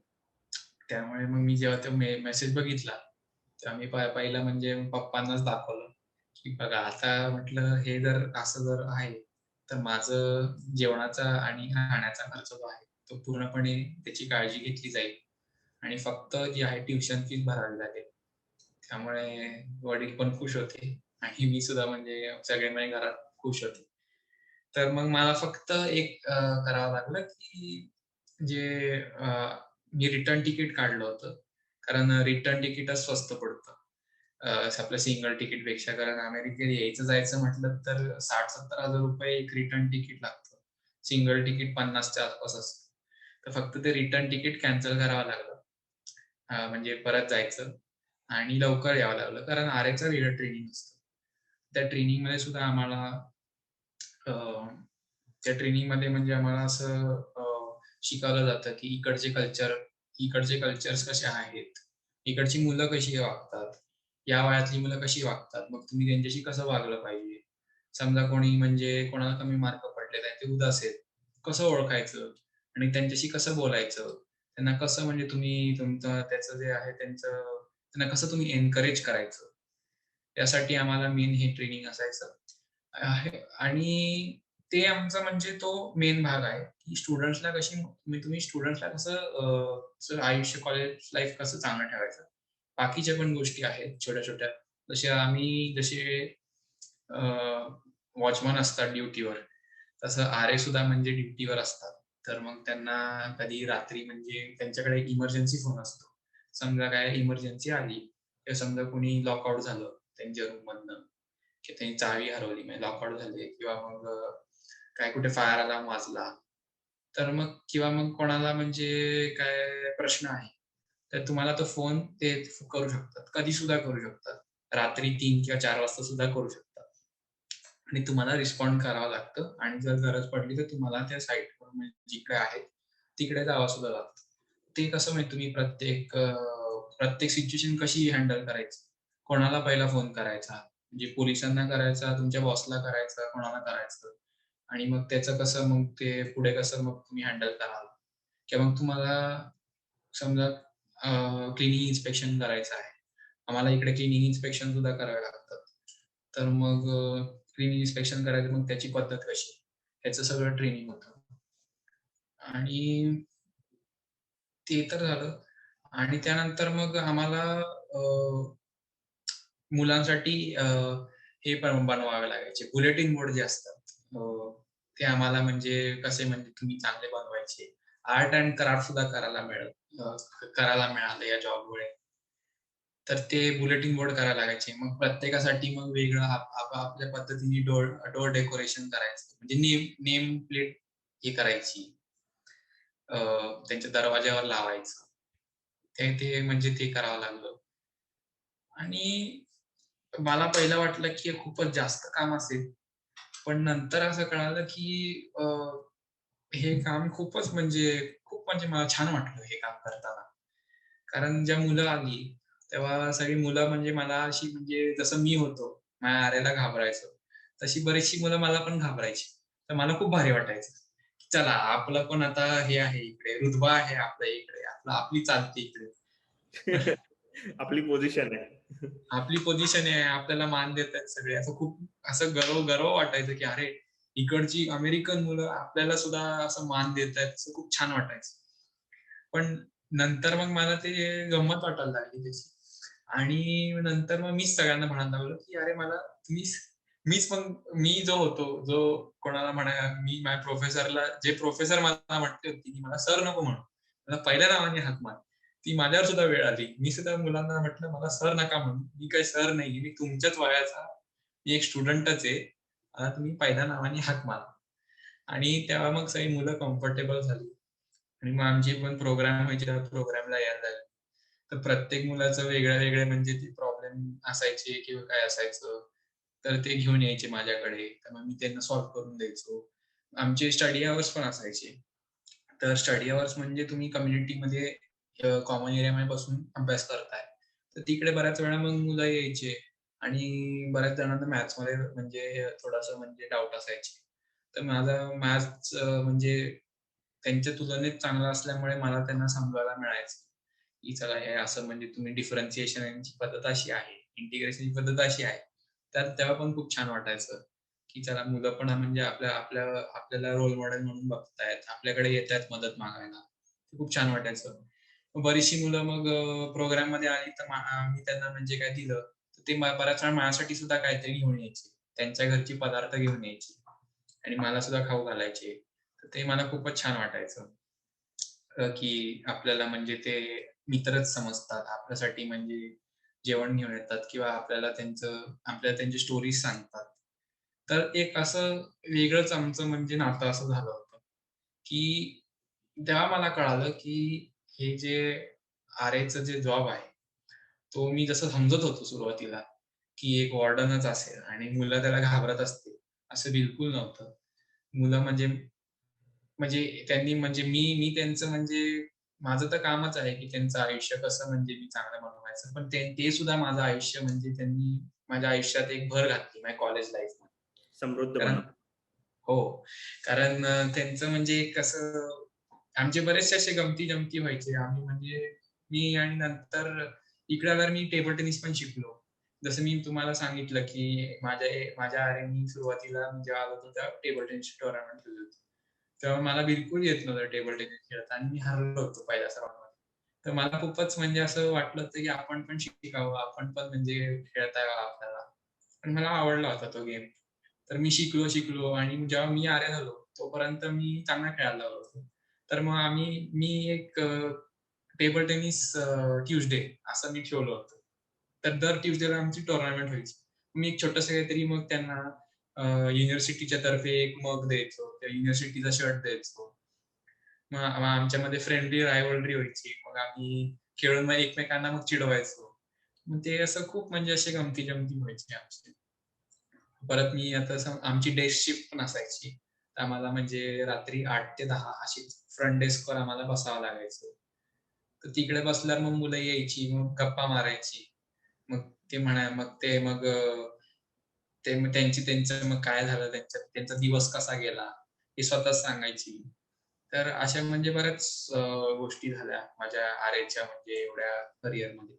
त्यामुळे मग मी जेव्हा तो मेसेज बघितला, तेव्हा मी पहिला म्हणजे पप्पांनाच दाखवलं, की बघा आता म्हटलं हे जर असं जर आहे, तर माझं जेवणाचा आणि राहण्याचा खर्च जो आहे, तो पूर्णपणे त्याची काळजी घेतली जाईल आणि फक्त जी आहे ट्युशन फीस भरावी लागेल. त्यामुळे वडील पण खुश होते आणि मी सुद्धा म्हणजे सगळे माझ्या घरात खुश होते. तर मग मला फक्त एक करावं लागलं, की जे मी रिटर्न तिकीट काढलं होतं. कारण रिटर्न तिकीटच स्वस्त पडतं. आपलं सिंगल तिकीटपेक्षा. कारण अमेरिकेत यायचं-जायचं म्हटलं तर 60,000-70,000 रुपये एक रिटर्न तिकीट लागतं. सिंगल तिकीट 50च्या आसपास असतं. तर फक्त ते रिटर्न तिकीट कॅन्सल करावं लागलं. म्हणजे परत जायचं आणि लवकर यावं लागलं. कारण आरएचं वेगळं ट्रेनिंग असतं. त्या ट्रेनिंगमध्ये सुद्धा आम्हाला अ, त्या ट्रेनिंगमध्ये म्हणजे आम्हाला असं शिकवलं जातं, की इकडचे कल्चर्स कसे आहेत, इकडची मुलं कशी वागतात, या वयातली मुलं कशी वागतात, मग तुम्ही त्यांच्याशी कसं वागलं पाहिजे. समजा कोणी म्हणजे कोणाला कमी मार्क पडलेत आणि ते उदास आहेत, कसं ओळखायचं आणि त्यांच्याशी कसं बोलायचं, त्यांना कसं म्हणजे तुम्ही तुमचं त्याचं जे आहे त्यांना कसं तुम्ही एन्करेज करायचं. यासाठी आम्हाला मेन हे ट्रेनिंग असायचं. आहे आणि ते आमचा म्हणजे तो मेन भाग आहे, की स्टुडंट्सला कशी तुम्ही स्टुडंट्सला कसं आयुष्य, कॉलेज लाईफ कसं चांगलं ठेवायचं. बाकीच्या पण गोष्टी आहेत छोट्या-छोट्या. जसे वॉचमन असतात ड्युटीवर, तसं आर-ए सुद्धा म्हणजे ड्युटीवर असतात. तर मग त्यांना कधी रात्री म्हणजे त्यांच्याकडे इमर्जन्सी फोन असतो. समजा काय इमर्जन्सी आली, किंवा समजा कोणी लॉकआउट झालं त्यांच्या रूममधनं, की त्यांनी चावी हरवली म्हणजे लॉकआउट झाले किंवा मग काय कुठे फायर अलार्म वाजला, तर मग किंवा मग कोणाला म्हणजे काय प्रश्न आहे, तर तुम्हाला तो फोन ते करू शकतात. कधी सुद्धा करू शकतात. रात्री 3 किंवा 4 वाजता सुद्धा करू शकतात. आणि तुम्हाला रिस्पॉन्ड करावं लागतं आणि जर गरज पडली तर तुम्हाला त्या साइटवर म्हणजे जिकडे आहे, तिकडे जावं सुद्धा लागतं. ते कसं म्हणजे तुम्ही प्रत्येक सिच्युएशन कशी हँडल करायची? कोणाला पहिला फोन करायचा? म्हणजे पोलिसांना करायचा, तुमच्या बॉसला करायचा, कोणाला करायचं? आणि मग त्याचं कसं मग ते पुढे कसं मग तुम्ही हँडल कराल? किंवा मग तुम्हाला समजा क्लिनिंग इन्स्पेक्शन करायचं आहे. आम्हाला इकडे क्लिनिंग इन्स्पेक्शन सुद्धा करावे लागतात. तर मग क्लिनिंग इन्स्पेक्शन करायचं, मग त्याची पद्धत कशी? ह्याचं सगळं ट्रेनिंग होतं. आणि ते तर झालं आणि त्यानंतर मग आम्हाला अ, मुलांसाठी हे पण बनवावे लागायचे बुलेटिन बोर्ड जे असतात. ते आम्हाला म्हणजे कसे म्हणजे तुम्ही चांगले बनवायचे. आर्ट एंड क्राफ्ट सुद्धा करायला मिळालं या जॉबमुळे. तर ते बुलेटिन बोर्ड करायला लागायचे. मग प्रत्येकासाठी मग वेगळं आपापल्या पद्धतीने डोर डोर डेकोरेशन करायचं. म्हणजे नेम नेम प्लेट हे करायची. त्यांच्या दरवाज्यावर लावायचं. ते म्हणजे ते करावं लागलं. आणि मला पहिलं वाटलं, की हे खूपच जास्त काम असेल. पण नंतर असं कळालं, की हे काम खूप म्हणजे मला छान वाटलं हे काम करताना. कारण जेव्हा मुलं आली, तेव्हा सगळी मुलं म्हणजे मला अशी म्हणजे जसं मी होतो, माझ्या आरेला घाबरायचो. तशी बरीचशी मुलं मला पण घाबरायची. तर मला खूप भारी वाटायचं. चला आपलं पण आता हे आहे इकडे, रुतबा आहे आपल्या इकडे, आपली चालते इकडे. आपली पोझिशन आहे. आपली पोझिशन आहे, आपल्याला मान देतायत सगळे. असं खूप असं गर्व गर्व वाटायचं, की अरे, इकडची अमेरिकन मुलं आपल्याला सुद्धा असं मान देतायत, असं खूप छान वाटायचं. पण नंतर मग मला ते गंमत वाटायला लागली त्याची. आणि नंतर मग मीच सगळ्यांना म्हणायला लागलो, की "अरे मला मीच मीच मग मी जो होतो, जो कोणाला मी माझ्या प्रोफेसरला जे प्रोफेसर मला म्हटले होते, की मला सर नको म्हणू. मला पहिल्या नावाने हाक मार." ती माझ्यावर सुद्धा वेळ आली. मी सुद्धा मुलांना म्हटलं, "मला सर नका म्हणू. मी काही सर नाहीये. मी तुमच्याच वयाचा मी एक स्टुडंटच आहे. मला तुम्ही पहिल्या नावाने हाक मारा." आणि तेव्हा मग सगळी मुलं कम्फर्टेबल झाली. आणि मग आमचे पण प्रोग्राम व्हायचे, त्या प्रोग्रामला यायला लागले. तर प्रत्येक मुलाचं वेगळे-वेगळे म्हणजे ते प्रॉब्लेम असायचे किंवा काय असायचं, तर ते घेऊन यायचे माझ्याकडे. तर मग मी त्यांना सॉल्व्ह करून द्यायचो. आमचे स्टडी अवर्स पण असायचे. तर स्टडी अवर्स म्हणजे तुम्ही कम्युनिटीमध्ये कॉमन एरियामध्ये बसून अभ्यास करताय. तर तिकडे बऱ्याच वेळा मग मुलं यायचे आणि बऱ्याच जणांना मॅथ्समध्ये म्हणजे थोडंसं म्हणजे डाऊट असायचे. तर माझा मॅथ्स म्हणजे त्यांच्या तुलनेत चांगला असल्यामुळे मला त्यांना समजवायला मिळायचं, की चला हे असं म्हणजे तुम्ही डिफरन्शिएशनची पद्धत अशी आहे, इंटिग्रेशनची पद्धत अशी आहे. तर तेव्हा पण खूप छान वाटायचं, की चला मुलं पण म्हणजे आपल्याला रोल मॉडेल म्हणून बघतायत, आपल्याकडे येतायत मदत मागायला. ते खूप छान वाटायचं. मग बरीचशी मुलं मग प्रोग्राममध्ये आली तर मी त्यांना म्हणजे काय दिलं, तर ते बऱ्याच वेळा माझ्यासाठी सुद्धा काहीतरी घेऊन यायचे. त्यांच्या घरची पदार्थ घेऊन यायचे आणि मला सुद्धा खाऊ घालायचे. तर ते मला खूपच छान वाटायचं. की आपल्याला म्हणजे ते मित्रच समजतात. आपल्यासाठी म्हणजे जेवण घेऊन येतात किंवा आपल्याला त्यांची स्टोरीज सांगतात. तर एक असं वेगळंच आमचं म्हणजे नातं असं झालं होतं, की तेव्हा मला कळालं, की हे जे आर-एचं जे जॉब आहे, तो मी जसं समजत होतो सुरुवातीला, की एक वॉर्डनच असेल आणि मुलं त्याला घाबरत असतील, असं बिलकुल नव्हतं. मुलं म्हणजे म्हणजे त्यांनी म्हणजे मी त्यांचं म्हणजे माझं तर कामच आहे, की त्यांचं आयुष्य कसं म्हणजे मी चांगलं बनवायचं. पण ते सुद्धा माझं आयुष्य म्हणजे त्यांनी माझ्या आयुष्यात एक भर घातली माझ्या कॉलेज लाईफमध्ये. समृद्ध कारण बनव. हो. कारण त्यांचं म्हणजे कसं आमचे बरेचसे असे गमती-जमती व्हायचे. आम्ही म्हणजे मी आणि नंतर इकडे आल्यावर मी टेबल टेनिस पण शिकलो. जसं मी तुम्हाला सांगितलं, की माझ्या आईने सुरुवातीला मी जेव्हा आलो होतो तेव्हा टेबल टेनिसची टुर्नामेंट ठेवली होती. तेव्हा मला बिलकुल येत नव्हतं टेबल टेनिस खेळता आणि मी हरलो होतो पहिल्याच राउंडमध्ये. तर मला खूपच म्हणजे असं वाटलं होतं, की आपण पण शिकावं, आपण पण म्हणजे खेळता यावं आपल्याला. आणि मला आवडला होता तो गेम. तर मी शिकलो आणि जेव्हा मी आरे झालो, तोपर्यंत मी चांगला खेळायला लागलो होतो. तर मग मी एक टेबल टेनिस ट्यूसडे असं मी ठेवलं होतं. तर दर ट्यूसडेला आमची टुर्नामेंट व्हायची. मी एक छोटंसं काहीतरी मग त्यांना युनिव्हर्सिटीच्या तर्फे एक मग द्यायचो. त्या युनिव्हर्सिटीचा शर्ट द्यायचो. मग आमच्यामध्ये फ्रेंडली रायव्हलरी व्हायची. मग आम्ही खेळून मग एकमेकांना मग चिडवायचो. मग ते असं खूप म्हणजे असे गमती-जमती व्हायचे आमचे. परत मी आता आमची डे शिफ्ट पण असायची. तर आम्हाला म्हणजे रात्री 8 ते 10 अशी फ्रंट डेस्कवर आम्हाला बसावं लागायचं. तर तिकडे बसल्यावर मग मुलं यायची, मग गप्पा मारायची. मग ते म्हणा मग ते मग ते मग त्यांचं मग काय झालं, त्यांचा दिवस कसा गेला, हे स्वतःच सांगायची. तर अशा म्हणजे बऱ्याच गोष्टी झाल्या माझ्या आरएच्या म्हणजे एवढ्या करिअरमध्ये.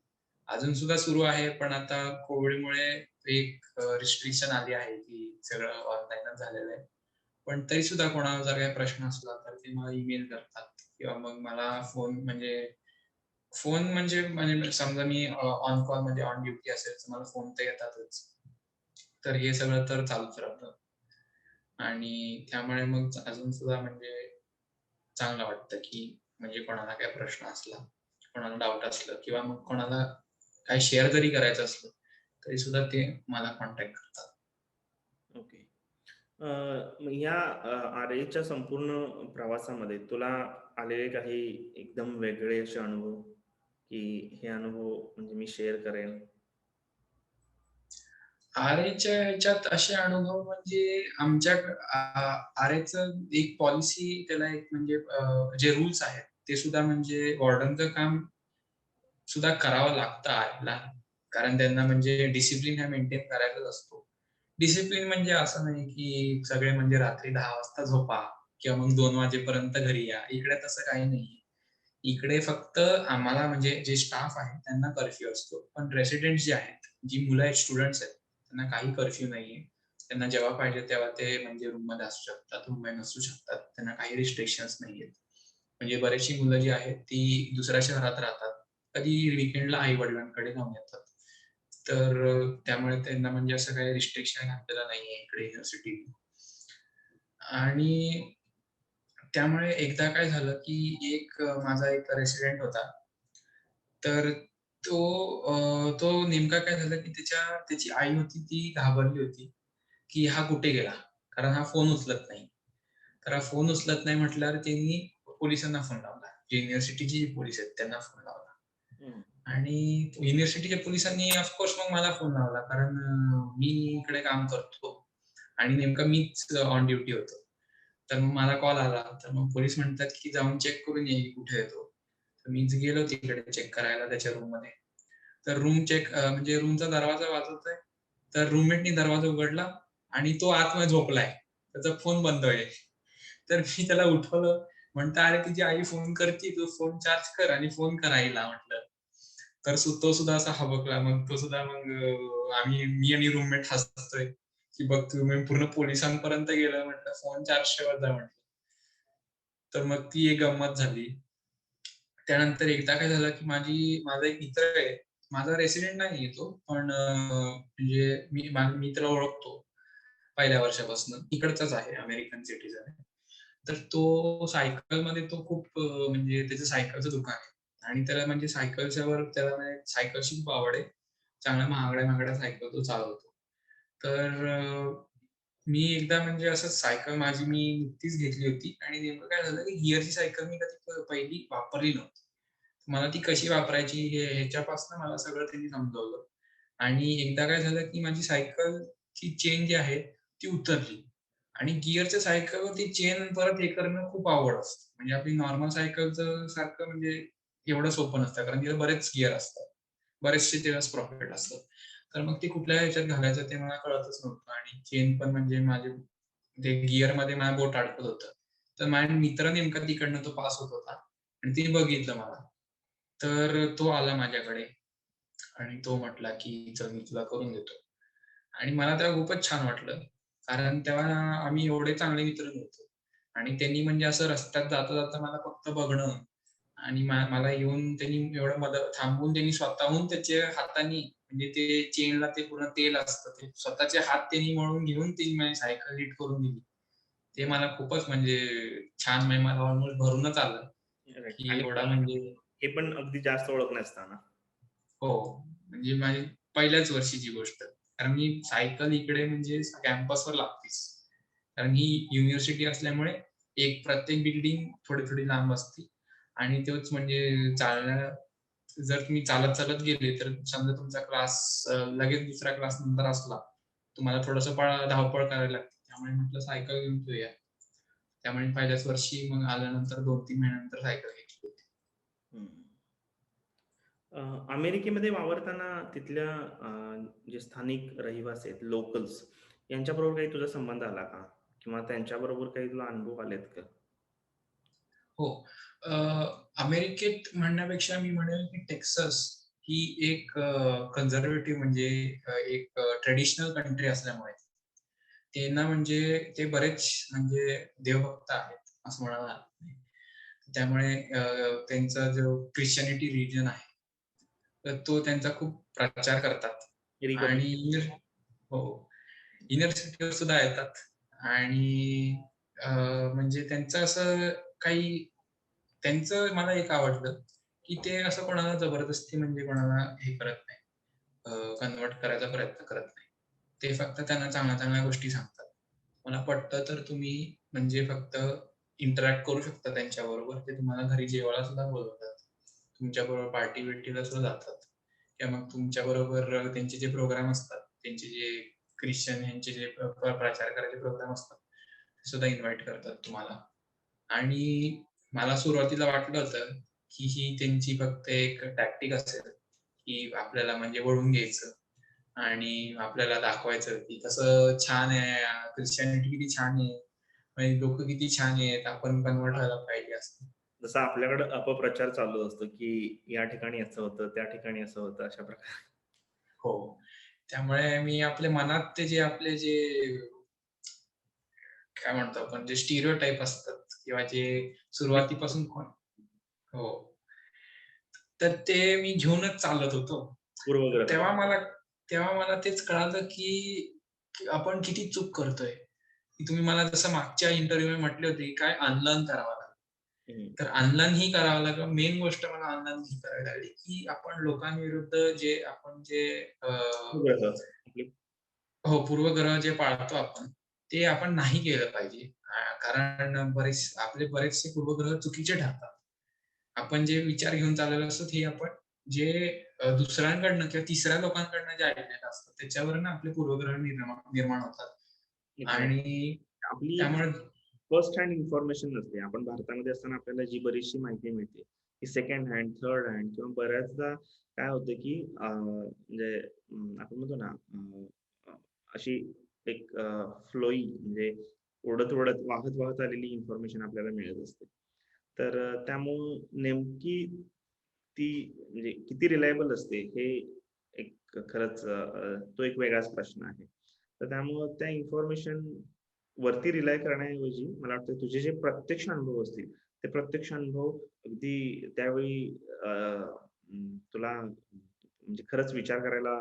अजून सुद्धा सुरू आहे, पण आता कोविडमुळे एक रिस्ट्रिक्शन आली आहे, की सगळं ऑनलाईनच झालेलं आहे. पण तरी सुद्धा कोणाला जर काही प्रश्न असला, तर ते मला ईमेल करतात किंवा मग मला फोन म्हणजे समजा मी ऑन कॉल म्हणजे ऑन ड्युटी असेल, तर मला फोन तर येतातच. तर हे सगळं तर चालूच राहतं आणि त्यामुळे मग अजून सुद्धा म्हणजे चांगलं वाटतं, की म्हणजे कोणाला काही प्रश्न असला, कोणाला डाउट असलं किंवा मग कोणाला काही शेअर जरी करायचं असलं, तरी सुद्धा ते मला कॉन्टॅक्ट करतात. ओके. मग ह्या आरेच्या संपूर्ण प्रवासामध्ये तुला आलेले काही एकदम वेगळे असे अनुभव, की हे अनुभव म्हणजे मी शेअर करेन? आरेच्या ह्याच्यात असे अनुभव म्हणजे आरेचं एक पॉलिसी त्याला एक म्हणजे जे रूल्स आहेत, ते सुद्धा म्हणजे वॉर्डनचं काम सुद्धा करावं लागतं आरेला. कारण त्यांना म्हणजे डिसिप्लिन हा मेंटेन करायचाच असतो. डिसिप्लिन म्हणजे असं नाही, की सगळे म्हणजे रात्री 10 वाजता झोपा किंवा मग 2 वाजेपर्यंत घरी या. इकडे तसं काही नाहीये. इकडे फक्त आम्हाला म्हणजे जे स्टाफ आहे त्यांना कर्फ्यू असतो. पण रेसिडेंट्स जे आहेत, जी मुलं आहेत, स्टुडंट्स आहेत, त्यांना काही कर्फ्यू नाहीये. त्यांना जेव्हा पाहिजे तेव्हा ते म्हणजे रूममध्ये असू शकतात, रूममध्ये नसू शकतात. त्यांना काही रिस्ट्रिक्शन्स नाहीयेत. म्हणजे बरीचशी मुलं जी आहेत ती दुसऱ्या शहरात राहतात. कधी वीकेंडला आई-वडिलांकडे जाऊन येतात. तर त्यामुळे त्यांना म्हणजे असं काही रिस्ट्रिक्शन आपल्याला नाहीये इकडे युनिव्हर्सिटी. आणि त्यामुळे एकदा काय झालं, की माझा एक रेसिडेंट होता. तर तो तो नेमका काय झालं, की त्याची आई होती ती घाबरली होती, की हा कुठे गेला? कारण हा फोन उचलत नाही. तर हा फोन उचलत नाही म्हटल्यावर त्यांनी पोलिसांना फोन लावला. जे युनिव्हर्सिटीचे जे पोलीस आहेत त्यांना फोन लावला. हं. आणि युनिव्हर्सिटीच्या पोलिसांनी ऑफ मग मला फोन लावला. कारण मी इकडे काम करतो आणि नेमकं मीच ऑन ड्युटी होतो. तर मग मला कॉल आला. तर मग पोलीस म्हणतात, की "जाऊन चेक करून ये, कुठे आहे तो?" तर मीच गेलो तिकडे चेक करायला त्याच्या रूममध्ये. तर म्हणजे रूमचा दरवाजा वाजवतोय. तर रूममेटनी दरवाजा उघडला आणि तो आतमध्ये झोपलाय. त्याचा फोन बंद आहे. तर मी त्याला उठवलं. म्हणतो, "अरे तुझी आई फोन करतीये, तू फोन चार्ज कर आणि फोन कर आईला" म्हटलं. तर तो सुद्धा असा हबकला. मग तो सुद्धा मग मी आणि रूममेट हसतोय, की "बघ तू मी पूर्ण पोलिसांपर्यंत गेला" म्हटलं, "फोन चार्ज ठेवत जा" म्हटलं. तर मग ती एक गंमत झाली. त्यानंतर एकदा काय झालं, की माझा एक मित्र आहे. माझा रेसिडेंट नाहीये तो, पण म्हणजे मी त्याला ओळखतो पहिल्या वर्षापासून. इकडचाच आहे, अमेरिकन सिटिझन आहे. तर तो सायकलमध्ये तो खूप म्हणजे त्याचं सायकलचं दुकान आहे आणि त्याला म्हणजे त्याला म्हणजे सायकलची खूप आवड आहे. चांगल्या महागड्या-महागड्या सायकल तो चालवतो. तर मी एकदा म्हणजे असंच सायकल मी नुकतीच घेतली होती आणि नेमकं काय झालं, की गिअरची सायकल मी कधी पहिली वापरली नव्हती. मला ती कशी वापरायची ह्याच्यापासून मला सगळं त्यांनी समजावलं. आणि एकदा काय झालं, की माझी सायकलची चेन जी आहे ती उतरली आणि गिअरच्या सायकलवर ती चेन परत हे करणं खूप अवघड असतं. म्हणजे आपली नॉर्मल सायकलचं सारखं म्हणजे एवढं सोपं नसतं कारण तिला बरेच गिअर असतात. बरेचसे त्याला स्प्रॉकेट असतात. तर मग ते कुठल्या ह्याच्यात घालायचं ते मला कळतच नव्हतं आणि चेन पण म्हणजे ते गिअरमध्ये माझं बोट अडकत होतं. तर माझा मित्र नेमका तिकडनं तो पास होत होता आणि तिने बघितलं मला. तर तो आला माझ्याकडे आणि तो म्हटला, की "चल मी तुला करून देतो." आणि मला तेव्हा खूपच छान वाटलं. कारण तेव्हा आम्ही एवढे चांगले मित्र नव्हतो. आणि त्यांनी म्हणजे असं रस्त्यात जाता-जाता मला फक्त बघणं आणि मला येऊन त्यांनी एवढं थांबून त्यांनी स्वतःहून त्याच्या हातानी म्हणजे ते चेनला ते पूर्ण तेल असतं. ते स्वतःचे हात त्यांनी मळून घेऊन ती माझी सायकल नीट करून दिली. ते मला खूपच म्हणजे छान म्हणजे मला ऑलमोस्ट भरूनच आलं, राइट. की आणि एवढा म्हणजे हे पण अगदी जास्त ओळख नसताना. हो. म्हणजे माझी पहिल्याच वर्षीची गोष्ट. कारण मी सायकल इकडे म्हणजे कॅम्पसवर लागतीच. कारण ही युनिव्हर्सिटी असल्यामुळे प्रत्येक बिल्डिंग थोडी-थोडी लांब असते आणि तोच म्हणजे जर तुम्ही चालत-चालत गेले, तर समजा तुमचा क्लास लगेच दुसरा क्लास नंतर असला, तुम्हाला थोडंसं धावपळ करावी लागते. त्यामुळे म्हटलं सायकल घेऊन ठेवूया. त्यामुळे पहिल्याच वर्षी मग आल्यानंतर 2-3 महिन्यानंतर सायकल घेतली होती. हं. अ, अमेरिकेमध्ये वावरताना तिथल्या जे स्थानिक रहिवासी आहेत, लोकल्स यांच्याबरोबर काही तुझा संबंध आला का? किंवा त्यांच्याबरोबर काही तुला अनुभव आलेत का? हो. अ, अमेरिकेत म्हणण्यापेक्षा मी म्हणेल की टेक्सास ही एक कन्झर्व्हेटिव्ह म्हणजे एक ट्रेडिशनल कंट्री असल्यामुळे त्यांना म्हणजे ते बरेच म्हणजे देवभक्त आहेत, असं म्हणायला हरकत नाही. त्यामुळे त्यांचा जो ख्रिश्चनिटी रिलिजन आहे, तर तो त्यांचा खूप प्रचार करतात आणि रिपब्लिक. हो. युनिव्हर्सिटीवर सुद्धा येतात आणि अ, म्हणजे त्यांचं असं काही त्यांचं मला एक आवडलं, की ते असं कोणाला जबरदस्ती म्हणजे कोणाला हे करत नाही. कन्व्हर्ट करायचा प्रयत्न करत नाही. ते फक्त त्यांना चांगल्या-चांगल्या गोष्टी सांगतात. मला पटतं तर तुम्ही म्हणजे फक्त इंटरॅक्ट करू शकता त्यांच्याबरोबर. ते तुम्हाला घरी जेवायला सुद्धा बोलवतात. तुमच्याबरोबर पार्टी-बिर्टीला सुद्धा जातात. किंवा मग तुमच्याबरोबर त्यांचे जे प्रोग्राम असतात, त्यांचे जे ख्रिश्चन ह्यांचे जे प्रचार करायचे प्रोग्राम असतात, ते सुद्धा इन्व्हाईट करतात तुम्हाला. आणि मला सुरुवातीला वाटलं होतं, की ही त्यांची फक्त एक टॅक्टिक असेल, की आपल्याला म्हणजे वळवून घ्यायचं आणि आपल्याला दाखवायचं, की कसं छान आहे, ख्रिश्चॅनिटी किती छान आहे, म्हणजे लोकं किती छान आहेत, आपण कन्व्हर्ट व्हायला पाहिजे असं. जसं आपल्याकडे अपप्रचार चालू असतो, की या ठिकाणी असं होतं, त्या ठिकाणी असं होतं, अशा प्रकारे. हो. त्यामुळे मी आपल्या मनात ते जे आपले जे काय म्हणतो आपण जे स्टिरियोटाइप असतात किंवा जे सुरुवातीपासून कोण हो. तर ते मी घेऊनच चालत होतो. तर पूर्वग्रह. तेव्हा मला तेच कळालं, की आपण किती चूक करतोय. की तुम्ही मला जसं मागच्या इंटरव्ह्यूमध्ये म्हटले होते, की काय अनलर्न करावं लागेल. हं. तर अनलर्न ही करावं लागलं. मेन गोष्ट मला अनलर्न ही करावी लागली, की आपण लोकांविरुद्ध जे आपण जे पूर्वग्रह. आपले हो, पूर्वग्रह जे पाळतो आपण, ते आपण नाही केलं पाहिजे. कारण आपले बरेचसे पूर्वग्रह चुकीचे ठरतात. आपण जे विचार घेऊन चाललेलो असतो, ते आपण जे दुसऱ्यांकडनं किंवा तिसऱ्या लोकांकडनं जे ऐकलेलं असतं, त्याच्यावरनं आपले पूर्वग्रह निर्माण निर्माण होतात. निर्माण आणि आपली एक त्यामुळे फर्स्ट हँड इन्फॉर्मेशन नसते. आपण भारतामध्ये असताना आपल्याला जी बरीचशी माहिती मिळते, ती सेकंड हँड, थर्ड हँड किंवा बऱ्याचदा काय होतं, की म्हणजे आपण म्हणतो ना अशी एक फ्लोई म्हणजे ओढत-ओढत, वाहत-वाहत आलेली इन्फॉर्मेशन आपल्याला मिळत असते. तर त्यामुळं नेमकी ती म्हणजे किती रिलायबल असते हे एक खरंच तो एक वेगळाच प्रश्न आहे. तर त्यामुळं त्या इन्फॉर्मेशन वरती रिलाय करण्याऐवजी मला वाटतं तुझे जे प्रत्यक्ष अनुभव असतील, ते प्रत्यक्ष अनुभव अगदी त्यावेळी तुला म्हणजे खरंच विचार करायला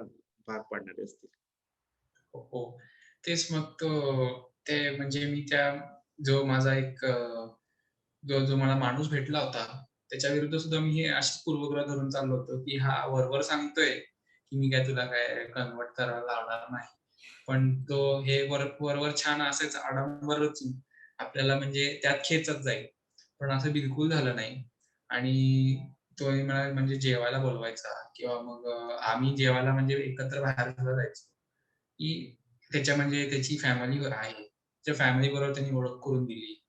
भाग पाडणारे असतील. हो, हो. तेच मग ते म्हणजे मी त्या जो माझा एक जो जो मला माणूस भेटला होता, त्याच्या विरुद्ध सुद्धा मी हे अशीच पूर्वग्रह धरून चाललो होतो, की हा वरवर सांगतोय, की मी काय तुला काय कन्व्हर्ट करायला लावणार नाही. पण तो हे वरवर छान असायचं आडंबर रचून आपल्याला म्हणजे त्यात खेचत जाईल. पण असं बिलकुल झालं नाही. आणि तो मला म्हणजे जेवायला बोलवायचा किंवा मग आम्ही जेवायला म्हणजे एकत्र बाहेर सुद्धा जायचो. की त्याच्या म्हणजे त्याची फॅमिली आहे. त्या फॅमिली बरोबर त्यांनी ओळख करून दिली.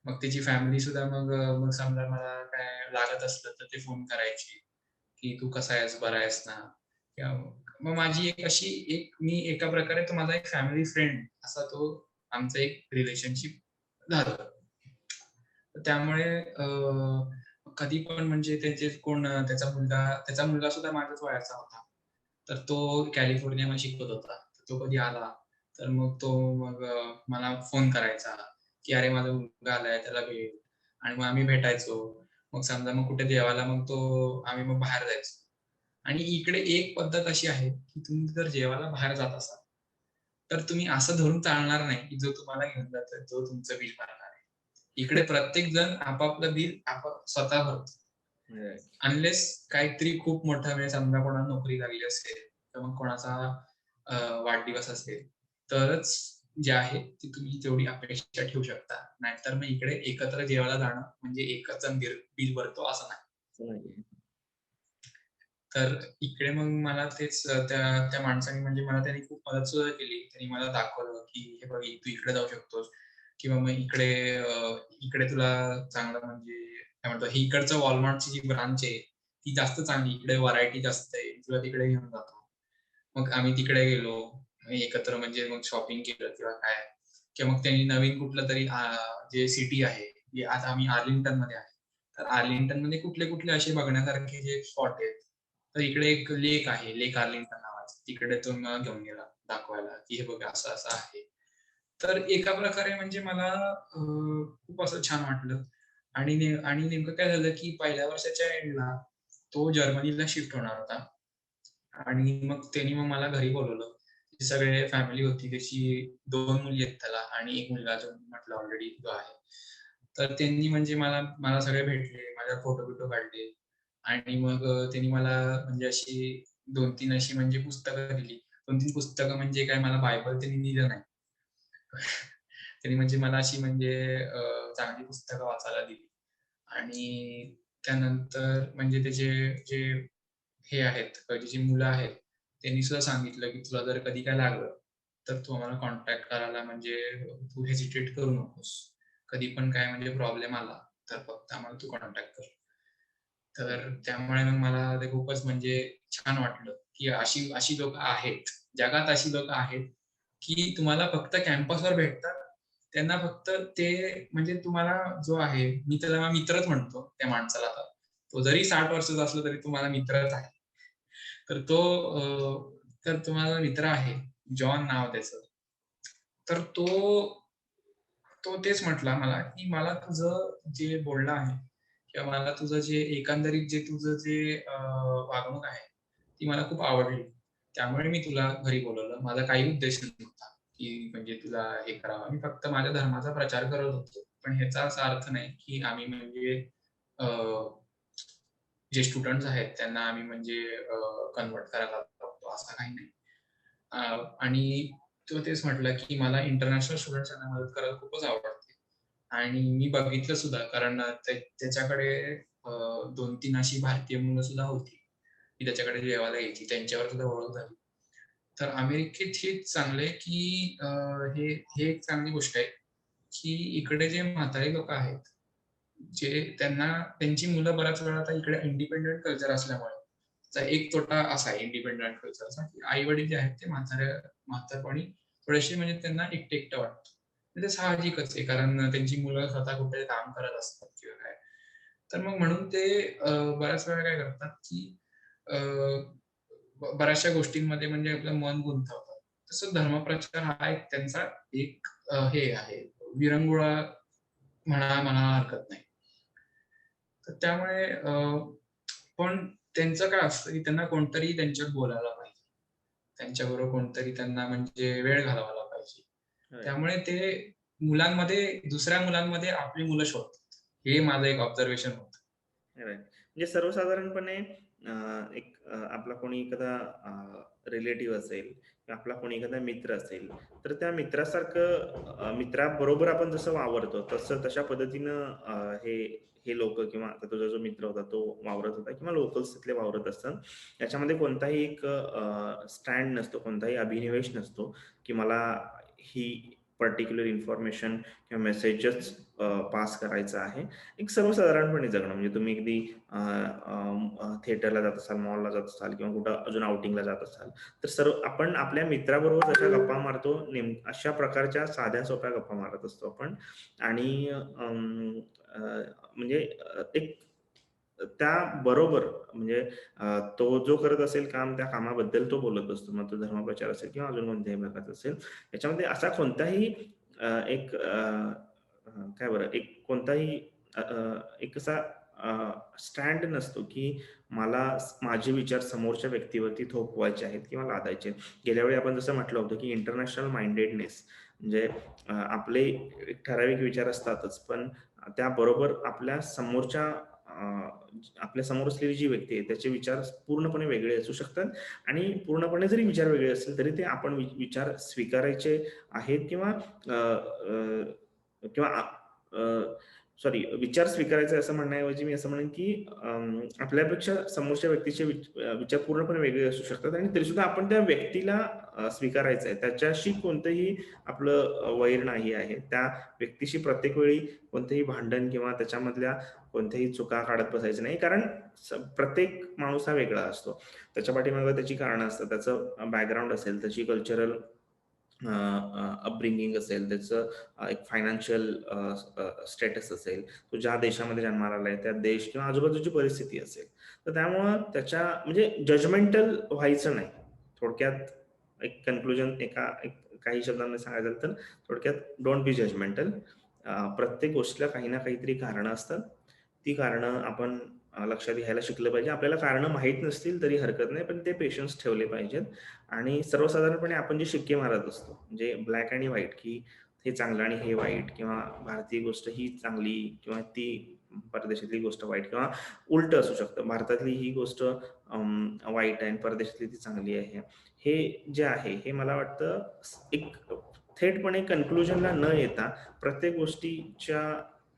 मग त्याची फॅमिली सुद्धा मग समजा मला काय लागत असलं तर ते फोन करायचे, की "तू कसा आहेस? बरा आहेस ना?" किंवा मग माझी एक अशी एक मी एका प्रकारे तो माझा एक फॅमिली फ्रेंड असा तो आमचं एक रिलेशनशिप झालं. तर त्यामुळे कधी पण म्हणजे त्याचे कोण त्याचा मुलगा सुद्धा माझ्याच वयाचा होता. तर तो कॅलिफोर्नियामध्ये शिकत होता. तर तो कधी आला, तर मग मला फोन करायचा, की "अरे माझा मुलगा आलाय, त्याला भेट." आणि मग आम्ही भेटायचो. मग समजा मग कुठे देवाला आम्ही मग बाहेर जायचो. आणि इकडे एक पद्धत अशी आहे, की तुम्ही जर जेवायला बाहेर जात असाल, तर तुम्ही असं धरून चालणार नाही, की जो तुम्हाला घेऊन जातोय तो तुमचं बिल भरणार आहे. इकडे प्रत्येक जण आपापलं बिल स्वतः भरतो. राइट. अनलेस काहीतरी खूप मोठा म्हणजे समजा कोणाला नोकरी लागली असेल किंवा मग कोणाचा वाढदिवस असेल, तरच जे आहे ती तुम्ही तेवढी अपेक्षा ठेवू शकता. नाहीतर मग इकडे एकत्र जेवायला जाणं म्हणजे एकच जण बिल भरतो असं नाही. असं नाहीये. तर इकडे मग मला तेच त्या त्या माणसाने म्हणजे मला त्याने खूप मदत सुद्धा केली. त्याने मला दाखवलं, की "हे बघ तू इकडे जाऊ शकतोस किंवा मग इकडे तुला चांगलं म्हणजे काय म्हणतात, ही इकडचं Walmartची जी ब्रांच आहे, ती जास्त चांगली. इकडे व्हरायटी जास्त आहे. तुला तिकडे घेऊन जातो." मग आम्ही तिकडे गेलो. मग एकत्र म्हणजे मग शॉपिंग केलं किंवा काय किंवा मग त्यांनी नवीन कुठलं तरी जे सिटी आहे, की आज आम्ही आर्लिंग्टनमध्ये आहे. तर आर्लिंग्टनमध्ये कुठले-कुठले असे बघण्यासारखे जे स्पॉट आहेत. तर इकडे एक लेक आहे, लेक आर्लिंग्टन नावाचं. तिकडे तो मला घेऊन गेला दाखवायला, की हे बघ असं-असं आहे. तर एका प्रकारे म्हणजे मला खूप असं छान वाटलं आणि नेमकं काय झालं, की पहिल्या वर्षाच्या एंडला तो जर्मनीला शिफ्ट होणार होता. आणि मग मला घरी बोलावलं. ती सगळे फॅमिली होती. त्याची 2 मुली आहेत त्याला आणि 1 मुलगा जो मी म्हटलं ऑलरेडी तो आहे. तर त्यांनी म्हणजे मला सगळे भेटले. माझे फोटो-बिटो काढले आणि मग त्यांनी मला म्हणजे अशी 2-3 अशी म्हणजे पुस्तकं दिली. 2-3 पुस्तकं म्हणजे काय मला बायबल त्यांनी दिलं नाही. त्यांनी म्हणजे मला अशी म्हणजे चांगली पुस्तकं वाचायला दिली आणि त्यानंतर म्हणजे त्याचे जे हे आहेत, जी मुलं आहेत, त्यांनी सुद्धा सांगितलं, की तुला जर कधी काय लागलं, तर तू आम्हाला कॉन्टॅक्ट करायला म्हणजे तू हेजिटेट करू नकोस. कधी पण काय म्हणजे प्रॉब्लेम आला, तर फक्त आम्हाला तू कॉन्टॅक्ट कर. तर त्यामुळे मग मला ते खूपच म्हणजे छान वाटलं, की अशी अशी लोकं आहेत. जगात अशी लोकं आहेत, की तुम्हाला फक्त कॅम्पसवर भेटतात. त्यांना फक्त ते म्हणजे तुम्हाला जो आहे, मी त्याला मित्रच म्हणतो त्या माणसाला आता. तो जरी 60 वर्षाचा असला तरी तुम्हाला मित्रच आहे. तर तो तर तुम्हाला मित्र आहे. जॉन नाव त्याचं. तर तो तेच म्हटला मला, की मला तुझं जे बोलणं आहे किंवा मला तुझं जे एकंदरीत जे तुझं जे वागणूक आहे, ती मला खूप आवडली. त्यामुळे मी तुला घरी बोलावलं. माझा काही उद्देश नव्हता, की म्हणजे तुला हे करावं. मी फक्त माझ्या धर्माचा प्रचार करत होतो. पण ह्याचा असा अर्थ नाही, की आम्ही म्हणजे अ, जे स्टुडंट्स आहेत त्यांना आम्ही म्हणजे कन्व्हर्ट करायला बघतो असं काही नाही. आणि तो तेच म्हटला, की मला इंटरनॅशनल स्टुडंट्सना मदत करायला खूपच आवडते. आणि मी बघितलं सुद्धा कारण त्याच्याकडे 2-3 अशी भारतीय मुलं सुद्धा होती, की त्याच्याकडे जेवायला यायची. त्यांच्यावर सुद्धा ओळख झाली. तर अमेरिकेत हेच चांगलं आहे, की हे हे एक चांगली गोष्ट आहे, की इकडे जे म्हातारी लोकं आहेत, जे त्यांना त्यांची मुलं बऱ्याच वेळा आता इकडे इंडिपेंडंट कल्चर असल्यामुळे त्याचा एक तोटा असा आहे इंडिपेंडंट कल्चरचा, की आई-वडील जे आहेत ते म्हातारपणी थोडेसे म्हणजे त्यांना एकटं-एकटं वाटतं. म्हणजे ते साहजिकच आहे कारण त्यांची मुलं स्वतः कुठे काम करत असतात किंवा काय. तर मग म्हणून ते बऱ्याच वेळा काय करतात, की अ, बऱ्याचशा गोष्टींमध्ये म्हणजे आपलं मन गुंतवतात. तसं धर्मप्रचार हा एक त्यांचा एक हे आहे, विरंगुळा म्हणायला हरकत नाही. तर त्यामुळे पण त्यांचं काय असतं, की त्यांना कोणतरी त्यांच्यात बोलायला पाहिजे. त्यांच्याबरोबर कोणतरी त्यांना म्हणजे वेळ घालवायला पाहिजे. राइट. त्यामुळे ते दुसऱ्या मुलांमध्ये आपली मुलं शोधतात. हे माझं एक ऑब्झर्वेशन होतं. राइट. म्हणजे सर्वसाधारणपणे एक आपला कोणी एखादा रिलेटिव्ह असेल किंवा आपला कोणी एखादा मित्र असेल, तर त्या मित्रासारखं मित्राबरोबर आपण जसं वावरतो, तशा पद्धतीनं हे हे लोकं किंवा आता तुझा जो मित्र होता तो वावरत होता किंवा लोकल्स तिथले वावरत असतात. याच्यामध्ये कोणताही एक स्टँड नसतो, कोणताही अभिनिवेश नसतो, की मला ही पर्टिक्युलर इन्फॉर्मेशन किंवा मेसेजच पास करायचा आहे. एक सर्वसाधारणपणे जगणं म्हणजे तुम्ही अगदी थिएटरला जात असाल, मॉलला जात असाल किंवा कुठं अजून आउटिंगला जात असाल, तर सर्व आपण आपल्या मित्राबरोबर जशा गप्पा मारतो, अशा प्रकारच्या साध्या सोप्या गप्पा मारत असतो आपण. आणि म्हणजे एक त्याबरोबर म्हणजे तो जो करत असेल काम, त्या कामाबद्दल तो बोलत असतो. मग तो धर्मप्रचार असेल किंवा अजून कोणत्याही प्रकारचा असेल. याच्यामध्ये असा कोणताही एक काय बरं, एक कोणताही एक असा स्टँड नसतो, की मला माझे विचार समोरच्या व्यक्तीवरती थोपवायचे आहेत किंवा लादायचे आहेत. गेल्या वेळी आपण जसं म्हटलं होतं, की इंटरनॅशनल माइंडेडनेस म्हणजे आपले एक ठराविक विचार असतातच, पण त्याबरोबर आपल्या समोर असलेली जी व्यक्ती आहे, त्याचे विचार पूर्णपणे वेगळे असू शकतात आणि पूर्णपणे जरी विचार वेगळे असतील, तरी ते आपण विचार स्वीकारायचे आहेत किंवा अ, किंवा सॉरी विचार स्वीकारायचे असं म्हणण्याऐवजी मी असं म्हणेन, की आपल्यापेक्षा समोरच्या व्यक्तीचे विचार पूर्णपणे वेगळे असू शकतात आणि तरीसुद्धा आपण त्या व्यक्तीला स्वीकारायचं आहे. त्याच्याशी कोणतंही आपलं वैर नाही आहे. त्या व्यक्तीशी प्रत्येक वेळी कोणतंही भांडण किंवा त्याच्यामधल्या कोणत्याही चुका काढत बसायचं नाही. कारण प्रत्येक माणूस हा वेगळा असतो. त्याच्या पाठीमागे त्याची कारणं असतात. त्याचं बॅकग्राऊंड असेल, त्याची कल्चरल अपब्रिंगिंग असेल, त्याचं एक फायनान्शियल स्टेटस असेल, तो ज्या देशामध्ये जन्माला आलाय, त्या देश किंवा आजूबाजूची परिस्थिती असेल. तर त्यामुळं त्याच्या म्हणजे जजमेंटल व्हायचं नाही. थोडक्यात एक कन्क्लुजन काही शब्दांमध्ये सांगायचं झालं तर थोडक्यात डोंट बी जजमेंटल. प्रत्येक गोष्टीला काही ना काहीतरी कारणं असतात. ती कारणं आपण लक्षात घ्यायला शिकलं पाहिजे. आपल्याला कारणं माहीत नसतील तरी हरकत नाही, पण ते पेशन्स ठेवले पाहिजेत. आणि सर्वसाधारणपणे आपण जे शिक्के मारत असतो, म्हणजे ब्लॅक आणि व्हाईट, की हे चांगलं आणि हे वाईट किंवा भारतीय गोष्ट ही चांगली किंवा ती परदेशातली गोष्ट वाईट किंवा उलटं असू शकतं. भारतातली ही गोष्ट वाईट आहे आणि परदेशातली ती चांगली आहे. हे जे आहे, हे मला वाटतं एक थेटपणे कन्क्लुजनला न येता प्रत्येक गोष्टीच्या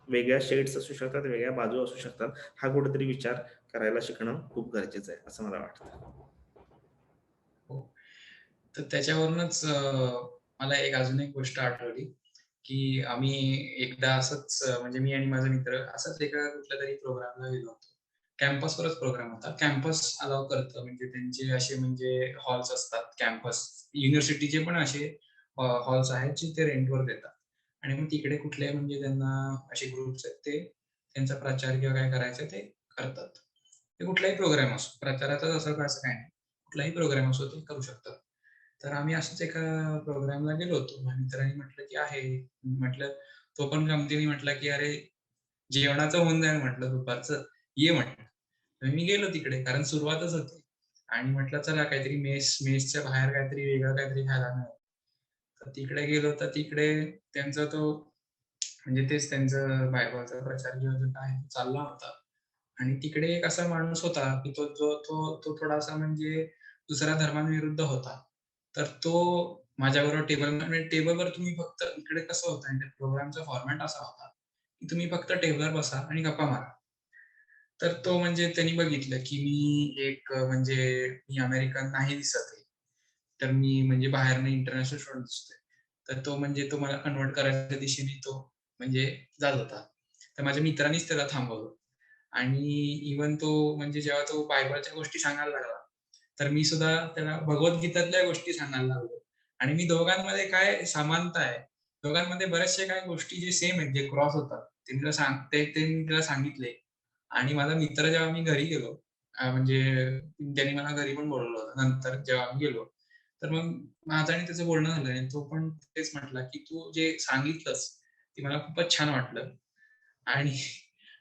वेगळ्या शेड्स असू शकतात, वेगळ्या बाजू असू शकतात. हा कुठेतरी विचार करायला शिकणं खूप गरजेचं आहे, असं मला वाटतं. हो. तर त्याच्यावरूनच मला अजून एक गोष्ट आठवली, की आम्ही एकदा असंच म्हणजे मी आणि माझा मित्र असंच एका कुठल्यातरी प्रोग्रामला गेलो होतो. कॅम्पसवरच प्रोग्राम होता. कॅम्पस अलाऊ करतं म्हणजे त्यांचे असे म्हणजे हॉल्स असतात कॅम्पस युनिव्हर्सिटीचे पण असे हॉल्स आहेत जे ते रेंटवर देतात. आणि मग तिकडे कुठले म्हणजे त्यांना असे ग्रुप्स आहेत ते त्यांचा प्रचार किंवा काय करायचं ते करतात. ते कुठलाही प्रोग्राम असो. प्रचाराचाच असं असं काही नाही. कुठलाही प्रोग्राम असो ते करू शकतात. तर आम्ही असंच एका प्रोग्रामला गेलो होतो. माझ्या मित्राने म्हटलं, की आहे. म्हटलं तो पण गमतीने म्हटला, की "अरे, जेवणाचं होऊन जाईल" म्हटलं "दुपारचं, ये" म्हटलं. तर मी गेलो तिकडे कारण सुरुवातच होती आणि म्हटलं चला काहीतरी मेसच्या बाहेर काहीतरी वेगळं काहीतरी खायला मिळेल. तर तिकडे गेलो तर तिकडे त्यांचा तो म्हणजे तेच त्यांचं बायबलचा प्रचार किंवा जो काय तो चालला होता. आणि तिकडे एक असा माणूस होता, की तो थोडासा म्हणजे दुसऱ्या धर्मांविरुद्ध होता. तर तो माझ्याबरोबर म्हणजे टेबलवर तुम्ही फक्त इकडे कसं होतं आणि त्या प्रोग्रामचा फॉर्मॅट असा होता, की तुम्ही फक्त टेबलवर बसा आणि गप्पा मारा. तर तो म्हणजे त्यांनी बघितलं, की मी म्हणजे मी अमेरिकन नाही दिसत आहे. तर मी म्हणजे बाहेरनं इंटरनॅशनल स्टुडंट दिसतोय. तर तो म्हणजे तो मला कन्व्हर्ट करायच्या दिशेने तो म्हणजे जात होता. तर माझ्या मित्रानेच त्याला थांबवलं. आणि इव्हन तो म्हणजे जेव्हा तो बायबलच्या गोष्टी सांगायला लागला, तर मी सुद्धा त्याला भगवद्गीतातल्या गोष्टी सांगायला लागलो. आणि मी दोघांमध्ये काय समानता आहे, दोघांमध्ये बऱ्याचशा काही गोष्टी जे सेम आहेत, जे क्रॉस होतात, ते मी त्याला सांगितले. आणि माझा मित्र जेव्हा मी घरी गेलो, म्हणजे त्याने मला घरी पण बोलावलं होतं नंतर जेव्हा आम्ही गेलो. तर मग माझं आणि त्याचं बोलणं झालं आणि तो पण तेच म्हटला, की "तू जे सांगितलंस, ते मला खूपच छान वाटलं." आणि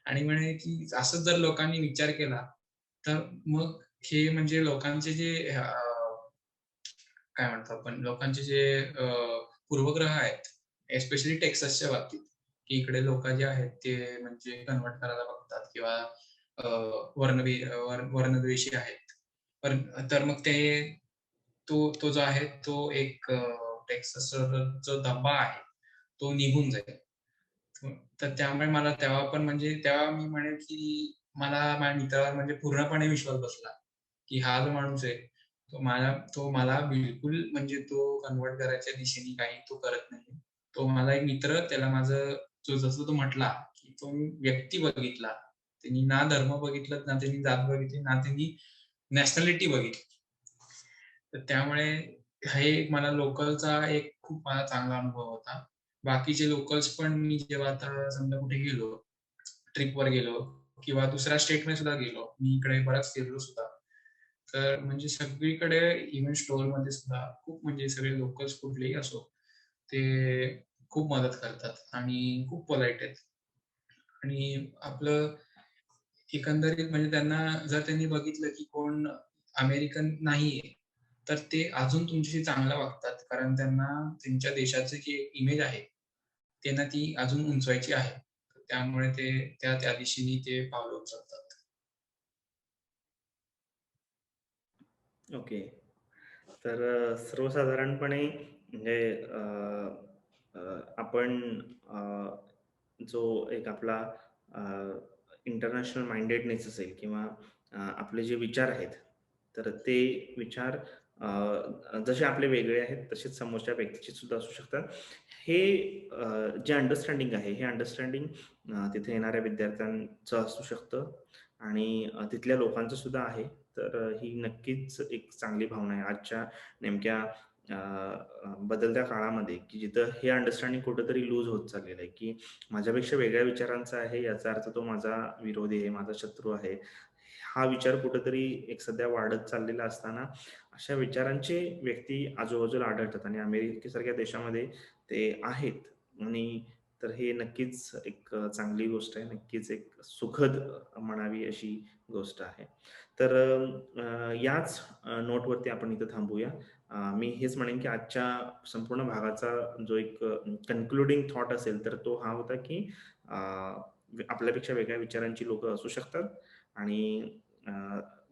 आणि म्हणे की असंच जर लोकांनी विचार केला, तर मग हे म्हणजे लोकांचे जे काय म्हणतो आपण लोकांचे जे पूर्वग्रह आहेत, एस्पेशली टेक्सासच्या बाबतीत, की इकडे लोकं जे आहेत ते म्हणजे कन्व्हर्ट करायला बघतात किंवा अ, वर्णद्वेषी आहेत. तर मग तो जो आहे तो टेक्सासचा जो दबा आहे, तो निघून जाईल. तर त्यामुळे मला तेव्हा पण म्हणजे तेव्हा मी म्हणेल, की मला माझ्या मित्रावर म्हणजे पूर्णपणे विश्वास बसला, की हा जो माणूस आहे, तो मला बिलकुल म्हणजे तो कन्व्हर्ट करायच्या दिशेने काही तो करत नाही. तो मला एक मित्र त्याला जसं तो म्हटला, की तो मी व्यक्ती बघितला. त्यांनी ना धर्म बघितलं, ना त्यांनी जात बघितली, ना त्यांनी नॅशनॅलिटी बघितली. तर त्यामुळे हे एक मला लोकलचा एक खूप मला चांगला अनुभव होता. बाकीचे लोकल्स पण मी जेव्हा आता समजा कुठे गेलो, ट्रिपवर गेलो किंवा दुसऱ्या स्टेटमध्ये सुद्धा गेलो. मी इकडे बराच फिरलो सुद्धा. तर म्हणजे सगळीकडे इव्हन स्टोअरमध्ये सुद्धा खूप म्हणजे सगळे लोकल्स कुठलेही असो, ते खूप मदत करतात आणि खूप पोलाईट आहेत. आणि आपलं एकंदरीत म्हणजे त्यांना जर त्यांनी बघितलं, की कोण अमेरिकन नाहीये, तर ते अजून तुमच्याशी चांगलं वागतात. कारण त्यांना त्यांच्या देशाची जी इमेज आहे, त्यांना ती अजून उंचवायची आहे. त्यामुळे ते त्या दिशेने ते पावलं उचलतात. ओके. तर सर्वसाधारणपणे म्हणजे अ, अ, आपण अ, जो एक आपला इंटरनॅशनल माइंडेडनेस असेल किंवा आपले जे विचार आहेत, तर ते विचार जसे आपले वेगळे आहेत, तसेच समोरच्या व्यक्तीचे सुद्धा असू शकतात. हे जे अंडरस्टँडिंग आहे, हे अंडरस्टँडिंग तिथे येणाऱ्या विद्यार्थ्यांचं असू शकतं आणि तिथल्या लोकांचं सुद्धा आहे. तर ही नक्कीच एक चांगली भावना आहे आजच्या नेमक्या अ, बदलत्या काळामध्ये, की जिथं हे अंडरस्टँडिंग कुठेतरी लूज होत चाललेलं आहे, की माझ्यापेक्षा वेगळ्या विचारांचा आहे, याचा अर्थ तो माझा विरोधी आहे, माझा शत्रू आहे. हा विचार कुठेतरी एक सध्या वाढत चाललेला असताना, अशा विचारांचे व्यक्ती आजूबाजूला आढळतात आणि अमेरिकेसारख्या देशामध्ये ते आहेत आणि तर हे नक्कीच एक चांगली गोष्ट आहे. नक्कीच एक सुखद म्हणावी अशी गोष्ट आहे. तर याच नोटवरती आपण इथं थांबूया. मी हेच म्हणेन, की आजच्या संपूर्ण भागाचा जो एक कन्क्लुडिंग थॉट असेल, तर तो हा होता, की अ, आपल्यापेक्षा वेगळ्या विचारांची लोकं असू शकतात आणि अ,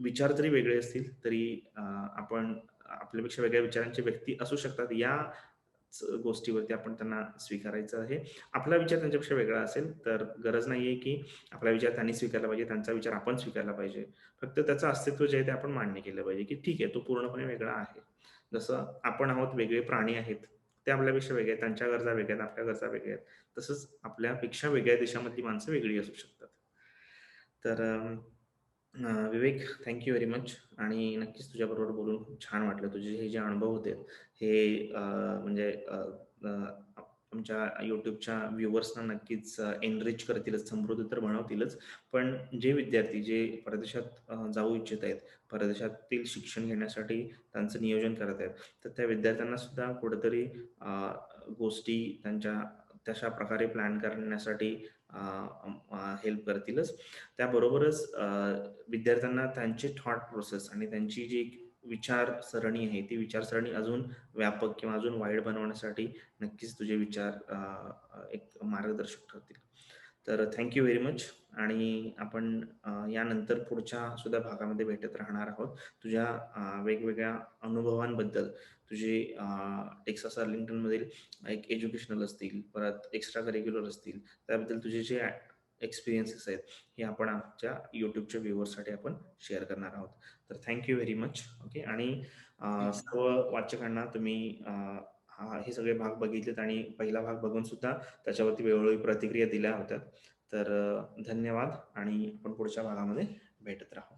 विचार जरी वेगळे असतील, तरी आपण आपल्यापेक्षा वेगळ्या विचारांची व्यक्ती असू शकतात. या गोष्टीवरती आपण त्यांना स्वीकारायचं आहे. आपला विचार त्यांच्यापेक्षा वेगळा असेल, तर गरज नाहीये की आपला विचार त्यांनी स्वीकारला पाहिजे, त्यांचा विचार आपण स्वीकारला पाहिजे. फक्त त्याचं अस्तित्व जे आहे ते आपण मान्य केलं पाहिजे, की ठीक आहे, तो पूर्णपणे वेगळा आहे. जसं आपण आहोत, वेगळे प्राणी आहेत. ते आपल्यापेक्षा वेगळे आहेत, त्यांच्या गरजा वेगळ्या आहेत, आपल्या गरजा वेगळ्या आहेत. तसंच आपल्यापेक्षा वेगळ्या देशामधली माणसं वेगळी असू शकतात. तर विवेक, थँक यू व्हेरी मच आणि नक्कीच तुझ्याबरोबर बोलून खूप छान वाटलं. तुझे हे जे अनुभव होते हे म्हणजे आमच्या YouTubeच्या व्ह्यूअर्सना नक्कीच एनरिच करतीलच, समृद्ध तर बनवतीलच. पण जे विद्यार्थी जे परदेशात जाऊ इच्छित आहेत, परदेशातील शिक्षण घेण्यासाठी त्यांचं नियोजन करत आहेत, तर त्या विद्यार्थ्यांना सुद्धा कुठेतरी गोष्टी त्यांच्या तशा प्रकारे प्लॅन करण्यासाठी हेल्प करतीलच. त्याबरोबरच विद्यार्थ्यांना त्यांची थॉट प्रोसेस आणि त्यांची जी एक विचारसरणी आहे, ती विचारसरणी अजून व्यापक किंवा अजून वाईड बनवण्यासाठी नक्कीच तुझे विचार एक मार्गदर्शक ठरतील. तर थँक यू व्हेरी मच आणि आपण यानंतर पुढच्या सुद्धा भागामध्ये भेटत राहणार आहोत. तुझ्या वेगवेगळ्या अनुभवांबद्दल, तुझे टेक्सास आर्लिंग्टनमधील एक एज्युकेशनल असतील, परत एक्स्ट्रा करिक्युलर असतील, त्याबद्दल तुझे जे एक्सपिरियन्सेस आहेत, हे आपण आमच्या YouTubeच्या व्ह्यूअर्ससाठी आपण शेअर करणार आहोत. तर thank you very much. Okay आणि सर्व वाचकांना तुम्ही हे सगळे भाग बघितलेत आणि पहिला भाग बघून सुद्धा त्याच्यावरती वेळोवेळी प्रतिक्रिया दिल्या होत्या. तर धन्यवाद आणि आपण पुढच्या भागामध्ये भेटत राहू.